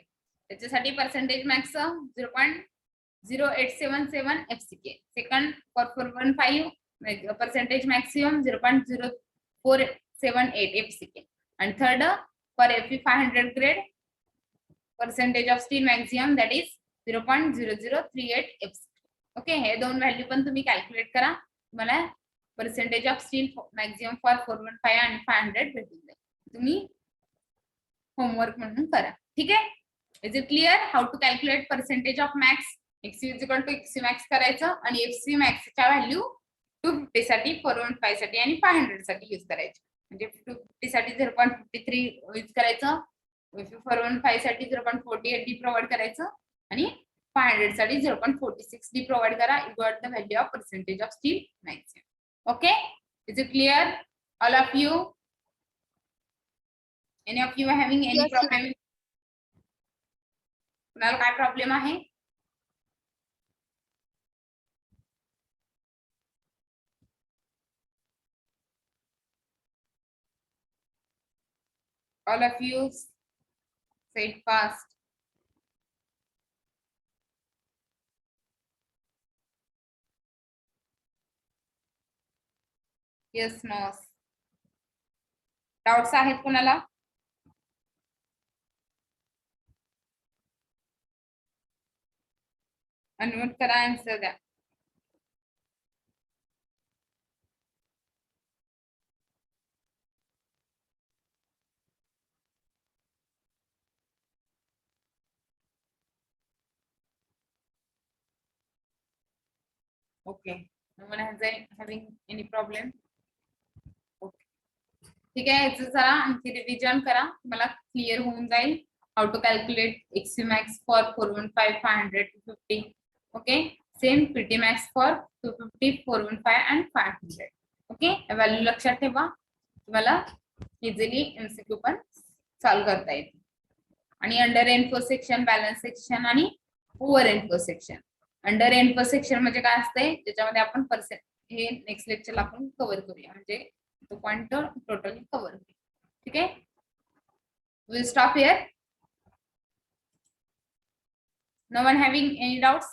त्याच्यासाठी percentage max 0.0877 FCK. Second for 415 percentage maximum 0.0478 FCK. आणि third for Fe 500 grade percentage of steel maximum that is 0.0038 FCK. Okay, हे दोन value पण तुम्ही कॅल्क्युलेट करा, तुम्हाला percentage of steel maximum for 415 आणि 500 भेटून जाईल. तुम्ही होमवर्क म्हणून करा. ठीक आहे? Is it clear how to calculate percentage of max? XU is equal to XC max करायचं आणि FC मॅक्सच्या व्हॅल्यू 250 साठी, 415 साठी आणि 500 साठी यूज करायचे. म्हणजे 250 साठी 0.53 यूज करायचं, 415 साठी 0.48 D प्रोव्हाइड करायचं आणि 500 साठी 0.46 D प्रोव्हाइड करा. You got the value of percentage of steel maximum. Okay, is it clear all of you? Any of you having any Yes, problem? कुणाला काय प्रॉब्लेम आहे? All of you say it fast. Yes, no. Doubts आहेत कुणाला? Unmute करा, answer द्या. Okay, no one has having any problem. Okay, ठीक आहे. याचं जरा आणखी रिव्हिजन करा, तुम्हाला क्लिअर होऊन जाईल. How to calculate XC max for 415, 500, 250. Okay, same PT max for 250, 415 and 500. Okay, value लक्षात ठेवा, तुम्हाला इझिली MCQ पण सॉल्व्ह करता येते. आणि under enforce section, balance section आणि over enforce section. Under enforce section म्हणजे काय असते, त्याच्यामध्ये आपण हे नेक्स्ट लेक्चरला आपण कव्हर करूया, म्हणजे तो पॉइंट टोटली कव्हर होईल. ठीक आहे, will stop here. No one having any doubts?